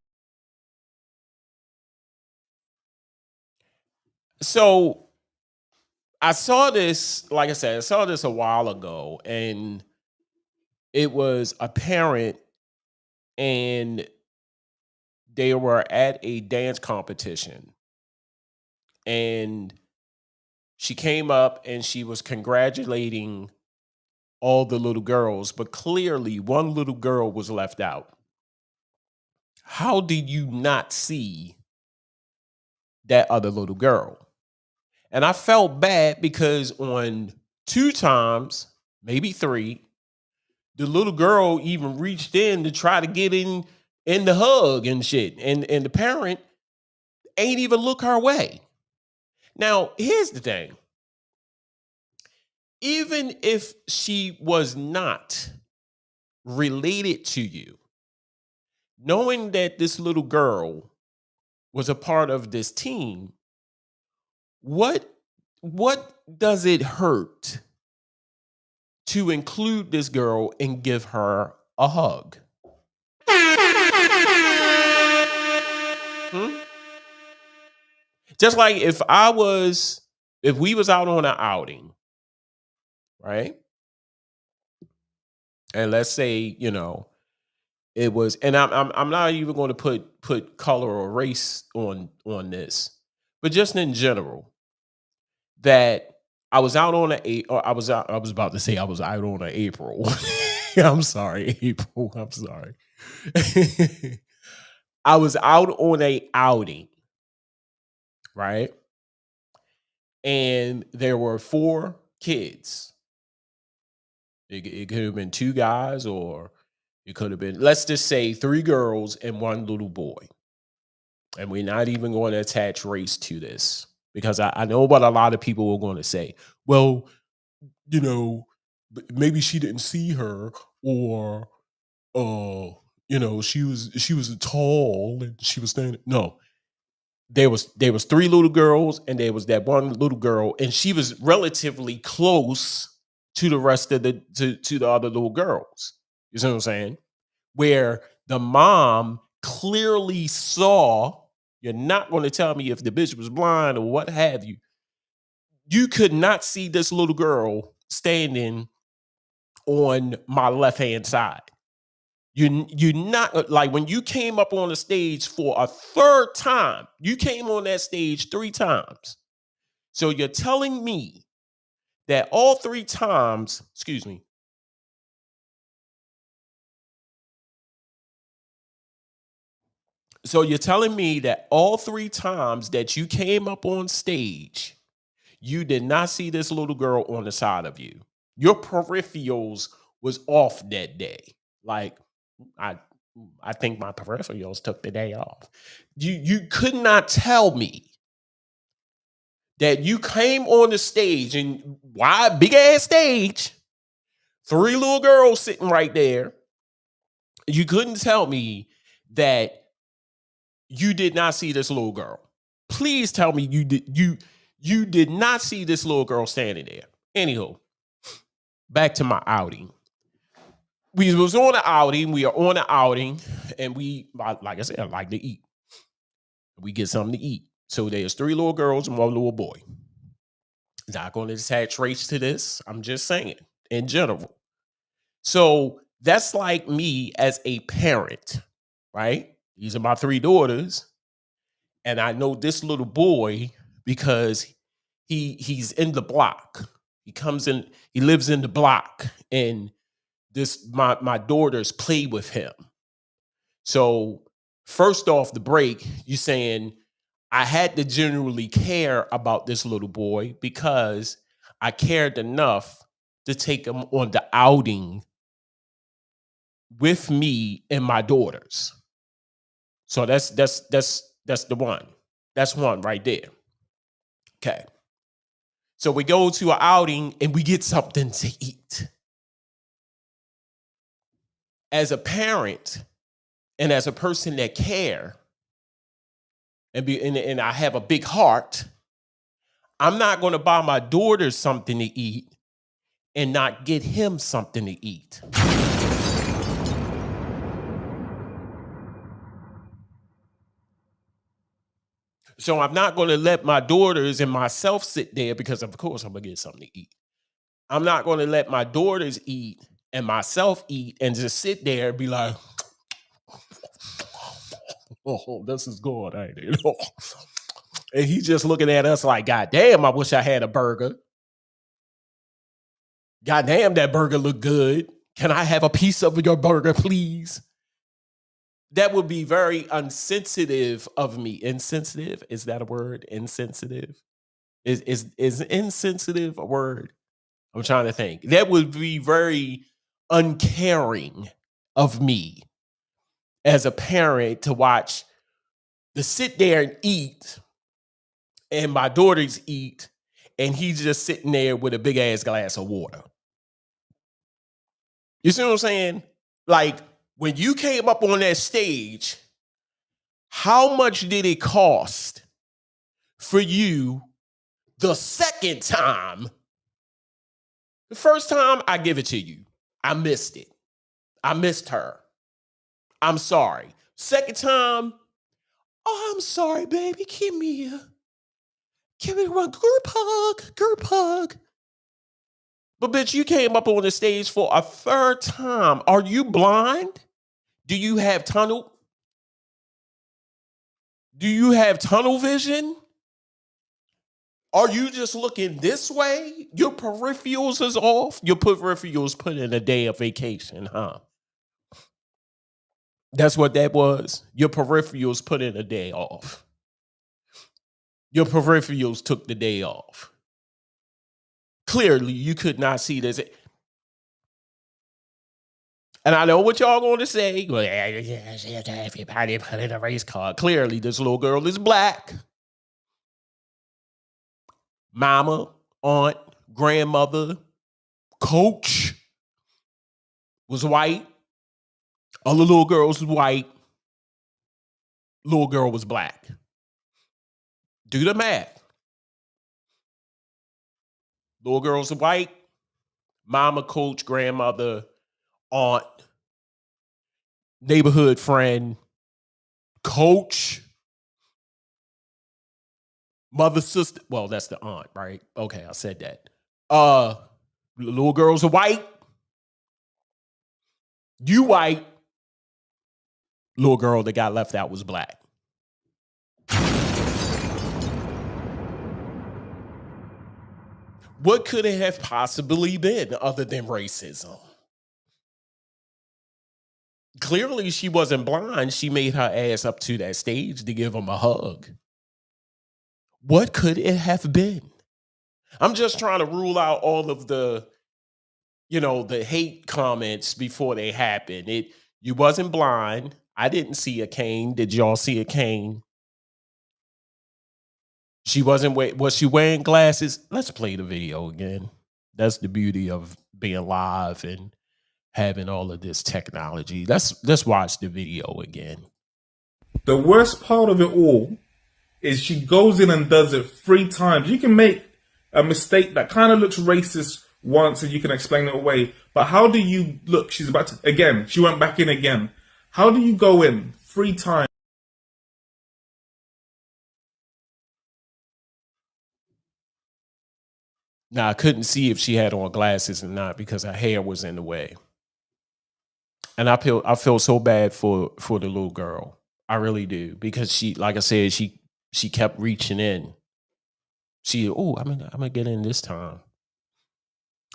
Speaker 1: So I saw this, like I said, I saw this a while ago, and it was a parent, and they were at a dance competition, and she came up and she was congratulating all the little girls, but clearly one little girl was left out. How did you not see that other little girl? And I felt bad because on 2 times, maybe 3, the little girl even reached in to try to get in the hug and shit. And the parent ain't even look her way. Now, here's the thing. Even if she was not related to you, knowing that this little girl was a part of this team, what does it hurt to include this girl and give her a hug? Just like if we was out on an outing, right? And let's say, you know, it was, and I'm not even going to put color or race on this, but just in general, that I was out on I was about to say I was out on an April. I'm sorry, April. I'm sorry. I was out on a outing, right? And there were 4 kids. It could have been 2 guys, or it could have been, let's just say 3 girls and 1 little boy. And we're not even going to attach race to this because I know what a lot of people are going to say. Well, you know, maybe she didn't see her, or she was tall and she was standing. No, there was three little girls, and there was that one little girl, and she was relatively close to the rest of to the other little girls. You see what I'm saying? Where the mom clearly saw. You're not going to tell me if the bitch was blind or what have you. You could not see this little girl standing on my left hand side. You not like when you came up on the stage for a third time. You came on that stage 3 times. So you're telling me that all 3 times, excuse me. So you're telling me that all 3 times that you came up on stage, you did not see this little girl on the side of you. Your peripherals was off that day. Like I think my peripherals took the day off. You could not tell me that you came on the stage, and wide, big ass stage, 3 little girls sitting right there. You couldn't tell me that you did not see this little girl. Please tell me you did not see this little girl standing there. Anywho, back to my outing. We was on an outing. We are on an outing, and we, like I said, I like to eat. We get something to eat. So there's 3 little girls and 1 little boy. Not going to attach race to this. I'm just saying in general. So that's like me as a parent, right? These are my 3 daughters. And I know this little boy because he's in the block. He comes in, he lives in the block, and my daughters play with him. So first off the break, you saying I had to genuinely care about this little boy because I cared enough to take him on the outing with me and my daughters. So that's the one. That's one right there. Okay. So we go to an outing and we get something to eat. As a parent and as a person that care and I have a big heart, I'm not going to buy my daughters something to eat and not get him something to eat. So I'm not going to let my daughters and myself sit there because, of course, I'm going to get something to eat. I'm not going to let my daughters eat and myself eat and just sit there and be like, oh, this is good, ain't it? And he's just looking at us like, God damn, I wish I had a burger. God damn, that burger look good. Can I have a piece of your burger, please? That would be very insensitive of me. Insensitive? Is that a word? Insensitive? Is insensitive a word? I'm trying to think. That would be very uncaring of me as a parent to sit there and eat, and my daughters eat, and he's just sitting there with a big ass glass of water. You see what I'm saying? Like, when you came up on that stage, how much did it cost for you the second time? The first time, I give it to you. I missed it. I missed her. I'm sorry. Second time, oh, I'm sorry, baby. Give me one group hug. But bitch, you came up on the stage for a third time. Are you blind? Do you have tunnel vision? Are you just looking this way? Your peripherals is off. Your peripherals put in a day of vacation, huh? That's what that was. Your peripherals put in a day off. Your peripherals took the day off. Clearly, you could not see this. And I know what y'all going to say. Well, everybody put in a race car. Clearly, this little girl is black. Mama, aunt, grandmother, coach was white. Other little girls was white. Little girl was black. Do the math. Little girls are white. Mama, coach, grandmother, aunt, neighborhood friend, coach, mother, sister. Well, that's the aunt, right? Okay, I said that. Little girls are white. You white. Little girl that got left out was black. What could it have possibly been other than racism? Clearly, she wasn't blind. She made her ass up to that stage to give him a hug. What could it have been? I'm just trying to rule out all of the, the hate comments before they happen. You wasn't blind. I didn't see a cane. Did y'all see a cane? She wasn't. Was she wearing glasses? Let's play the video again. That's the beauty of being live and having all of this technology. Let's watch the video again.
Speaker 11: The worst part of it all is she goes in and does it 3 times. You can make a mistake that kind of looks racist once and you can explain it away. But how do you look? She's about to, again, she went back in again. How do you go in 3 times?
Speaker 1: Now, I couldn't see if she had on glasses or not because her hair was in the way. And I feel so bad for the little girl. I really do, because she, like I said, she kept reaching in. I'm gonna get in this time.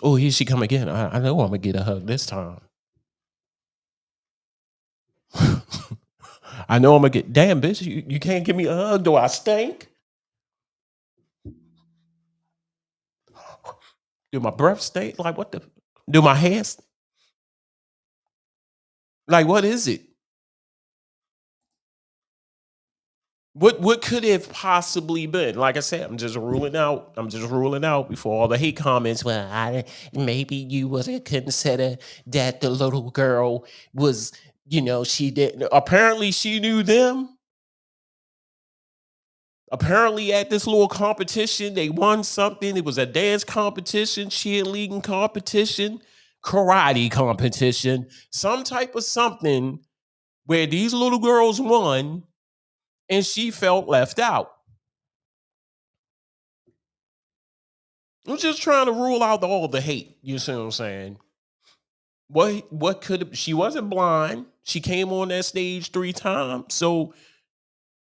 Speaker 1: Oh, here she come again. I know I'm gonna get a hug this time. I know I'm gonna get. Damn, bitch, you can't give me a hug. Do I stink? Do my breath stink? Like what the? Do my hair? Like what is it? What could it have possibly been? Like I said, I'm just ruling out before all the hate comments. Well, maybe you wasn't consider that the little girl was, she didn't. Apparently she knew them. Apparently at this little competition, they won something. It was a dance competition, cheerleading competition, karate competition, some type of something where these little girls won. And she felt left out. I'm just trying to rule out all the hate. You see what I'm saying? What could she wasn't blind. She came on that stage 3 times. So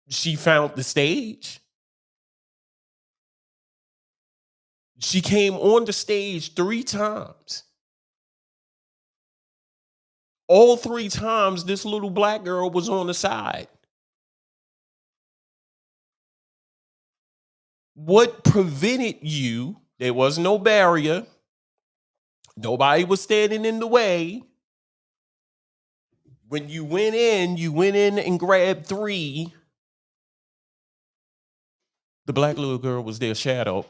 Speaker 1: she found the stage. She came on the stage 3 times. All 3 times this little black girl was on the side. What prevented you? There was no barrier. Nobody was standing in the way. When you went in and grabbed 3. The black little girl was their shadow.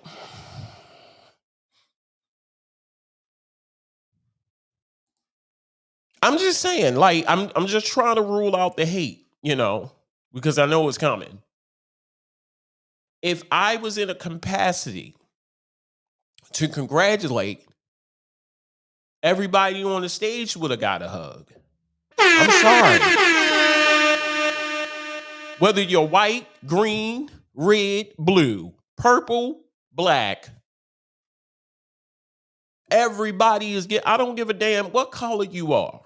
Speaker 1: I'm just saying, like, I'm just trying to rule out the hate, because I know it's coming. If I was in a capacity to congratulate, everybody on the stage would have got a hug. I'm sorry. Whether you're white, green, red, blue, purple, black, everybody is I don't give a damn what color you are.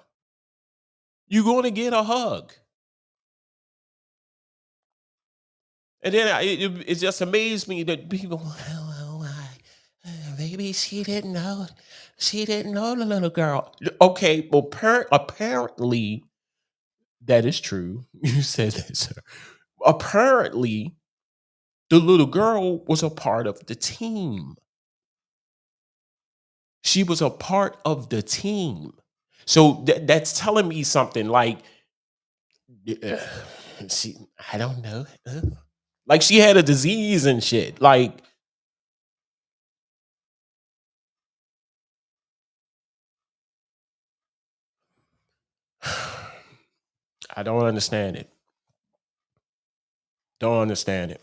Speaker 1: You're going to get a hug. And then it just amazed me that people, maybe she didn't know. She didn't know the little girl. Okay, well, apparently that is true. You said that, sir. Apparently, the little girl was a part of the team. She was a part of the team. So that's telling me something like, I don't know. Like she had a disease and shit. Like, I don't understand it. Don't understand it.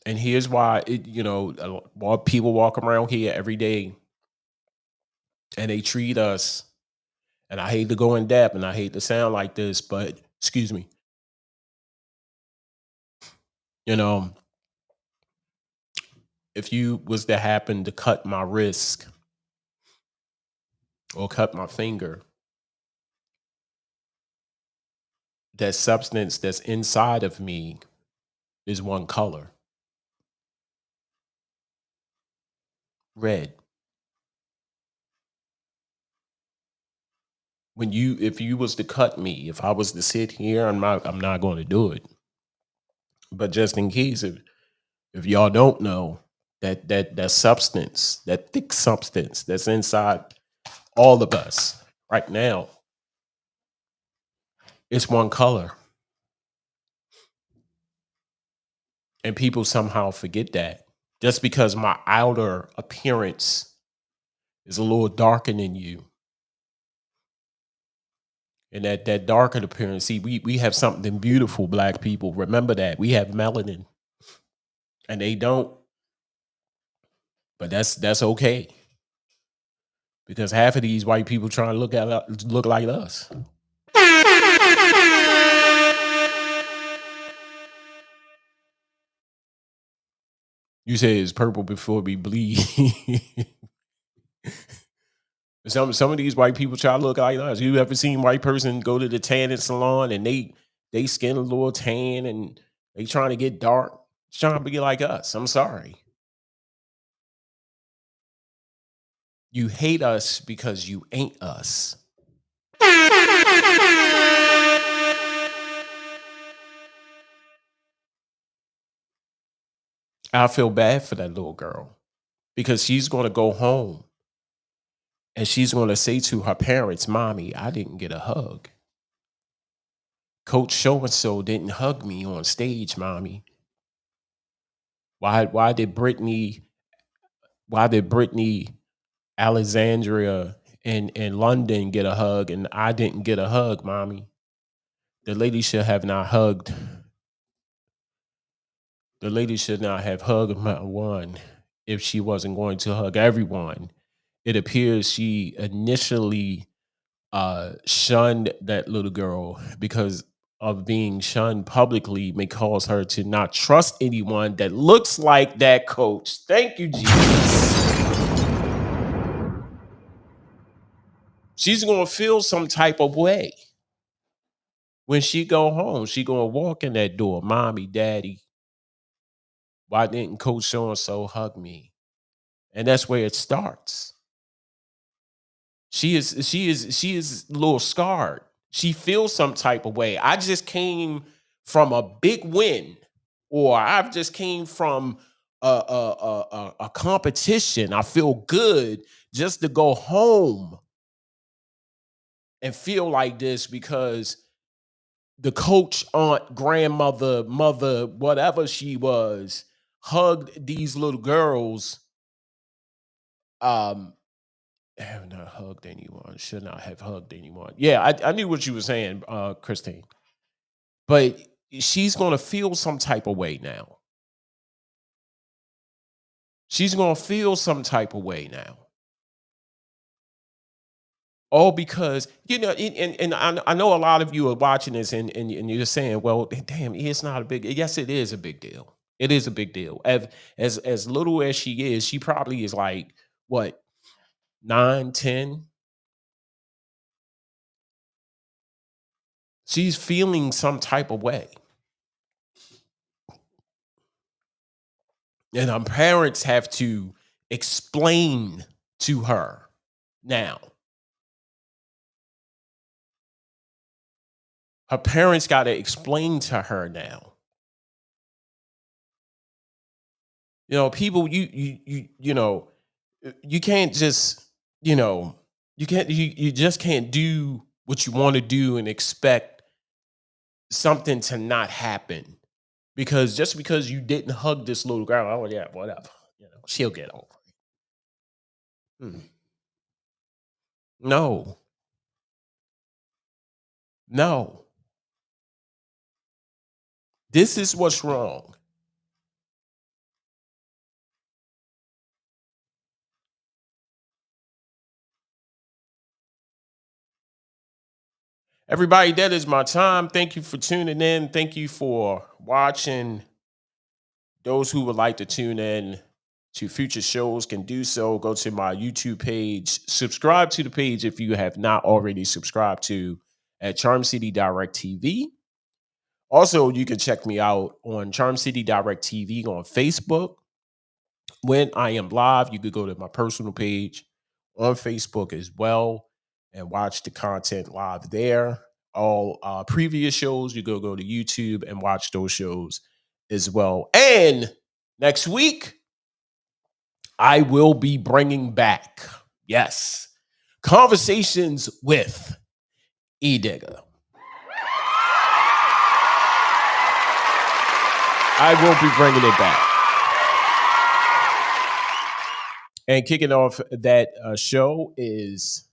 Speaker 1: And here's why while people walk around here every day and they treat us, and I hate to go in depth and I hate to sound like this, but excuse me, you know, if you was to happen to cut my wrist or cut my finger, that substance that's inside of me is one color, red. If you was to cut me, if I was to sit here, I'm not going to do it. But just in case, if y'all don't know, that substance, that thick substance that's inside all of us right now, it's one color. And people somehow forget that. Just because my outer appearance is a little darker than you, and that darker appearance, see, we have something beautiful, black people. Remember that. We have melanin. And they don't. But that's okay. Because half of these white people trying to look like us. You say it's purple before we bleed. Some of these white people try to look like us. You ever seen white person go to the tanning salon and they skin a little tan and they trying to get dark, trying to be like us? I'm sorry. You hate us because you ain't us. I feel bad for that little girl because she's going to go home and she's going to say to her parents, "Mommy, I didn't get a hug. Coach so-and-so didn't hug me on stage, Mommy. Why did Brittany Alexandria in London get a hug and I didn't get a hug, Mommy? The lady should have not hugged. The lady should not have hugged my one if she wasn't going to hug everyone." It appears she initially shunned that little girl because of being shunned publicly may cause her to not trust anyone that looks like that coach. Thank you, Jesus. She's going to feel some type of way. When she go home, she going to walk in that door. "Mommy, Daddy, why didn't Coach so-and-so hug me?" And that's where it starts. She is a little scarred. She feels some type of way. I just came from a big win, or I've just came from a competition. I feel good just to go home and feel like this because the coach, aunt, grandmother, mother, whatever she was, hugged these little girls. Have not hugged anyone. Should not have hugged anyone. Yeah, I knew what you were saying, Christine. But she's gonna feel some type of way now. She's gonna feel some type of way now. All because, and I know a lot of you are watching this and you're saying, well, damn, it's not a big. Yes, it is a big deal. It is a big deal. As little as she is, she probably is like, what, 9, 10? She's feeling some type of way. And our parents have to explain to her now. Her parents got to explain to her now. People, you can't just, you just can't do what you want to do and expect something to not happen. Because just because you didn't hug this little girl, oh yeah, whatever, she'll get over it. No. No. This is what's wrong. Everybody, that is my time. Thank you for tuning in. Thank you for watching. Those who would like to tune in to future shows can do so. Go to my YouTube page. Subscribe to the page if you have not already subscribed to at Charm City Direct TV. Also, you can check me out on Charm City Direct TV on Facebook. When I am live, you could go to my personal page on Facebook as well and watch the content live there. All previous shows, you go to YouTube and watch those shows as well. And next week, I will be bringing back, yes, Conversations with Edigga. I will be bringing it back. And kicking off that show is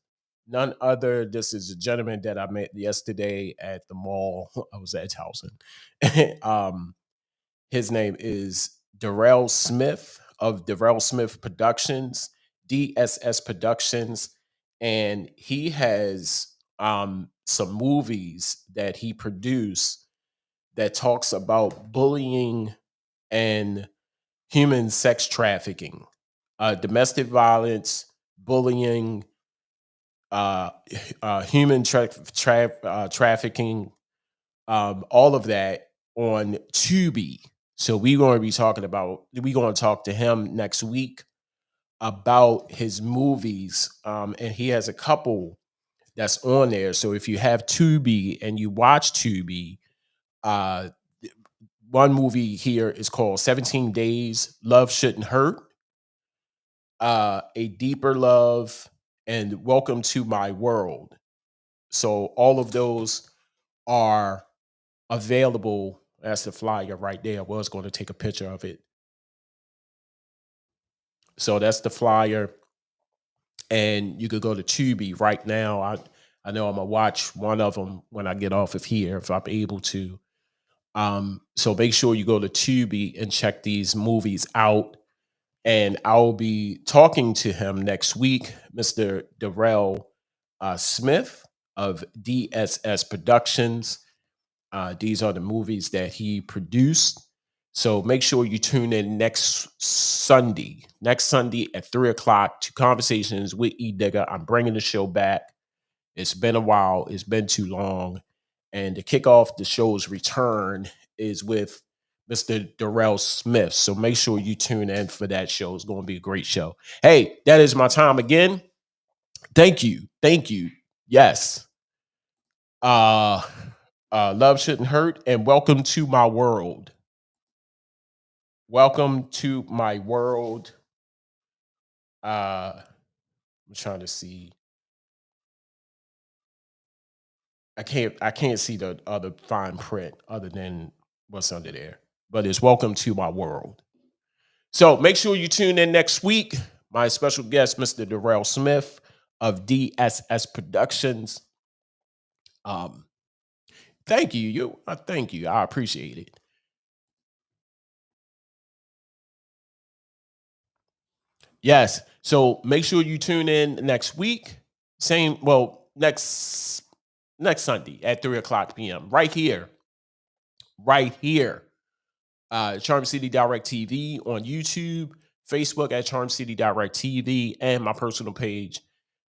Speaker 1: none other. This is a gentleman that I met yesterday at the mall. I was at Towson. His name is Darrell Smith of Darrell Smith Productions, DSS Productions. And he has some movies that he produced that talks about bullying and human sex trafficking. Domestic violence, bullying, human trafficking, all of that on Tubi. So we're going to talk to him next week about his movies. And he has a couple that's on there. So if you have Tubi and you watch Tubi, one movie here is called 17 Days, Love Shouldn't Hurt. A Deeper Love, and Welcome to My World. So all of those are available. That's the flyer right there. I was going to take a picture of it. So that's the flyer. And you could go to Tubi right now. I know I'm going to watch one of them when I get off of here, if I'm able to. So make sure you go to Tubi and check these movies out. And I'll be talking to him next week, Mr. Darrell Smith of DSS Productions. These are the movies that he produced. So make sure you tune in next Sunday at 3:00 to Conversations with Edigga. I'm bringing the show back. It's been a while. It's been too long. And to kick off the show's return is with Mr. Darrell Smith. So make sure you tune in for that show. It's going to be a great show. Hey, that is my time again. Thank you. Thank you. Yes. Love Shouldn't Hurt, and welcome to my world. Welcome to my world. I'm trying to see. I can't see the other fine print other than what's under there. But it's Welcome to My World. So make sure you tune in next week. My special guest, Mr. Darrell Smith of DSS Productions. Thank you. Thank you. I appreciate it. Yes. So make sure you tune in next week. Next Sunday at 3:00 p.m. Right here. Charm City Direct TV on YouTube, Facebook at Charm City Direct TV, and my personal page.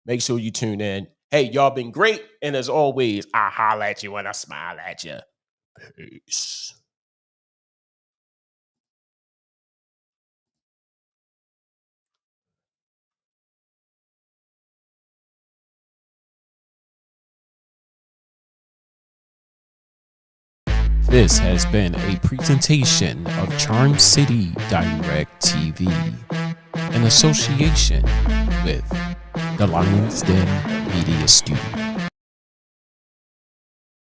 Speaker 1: Make sure you tune in. Hey, y'all been great. And as always, I holler at you when I smile at you. Peace. This has been a presentation of Charm City Direct TV in association with the Lions Den Media Studio.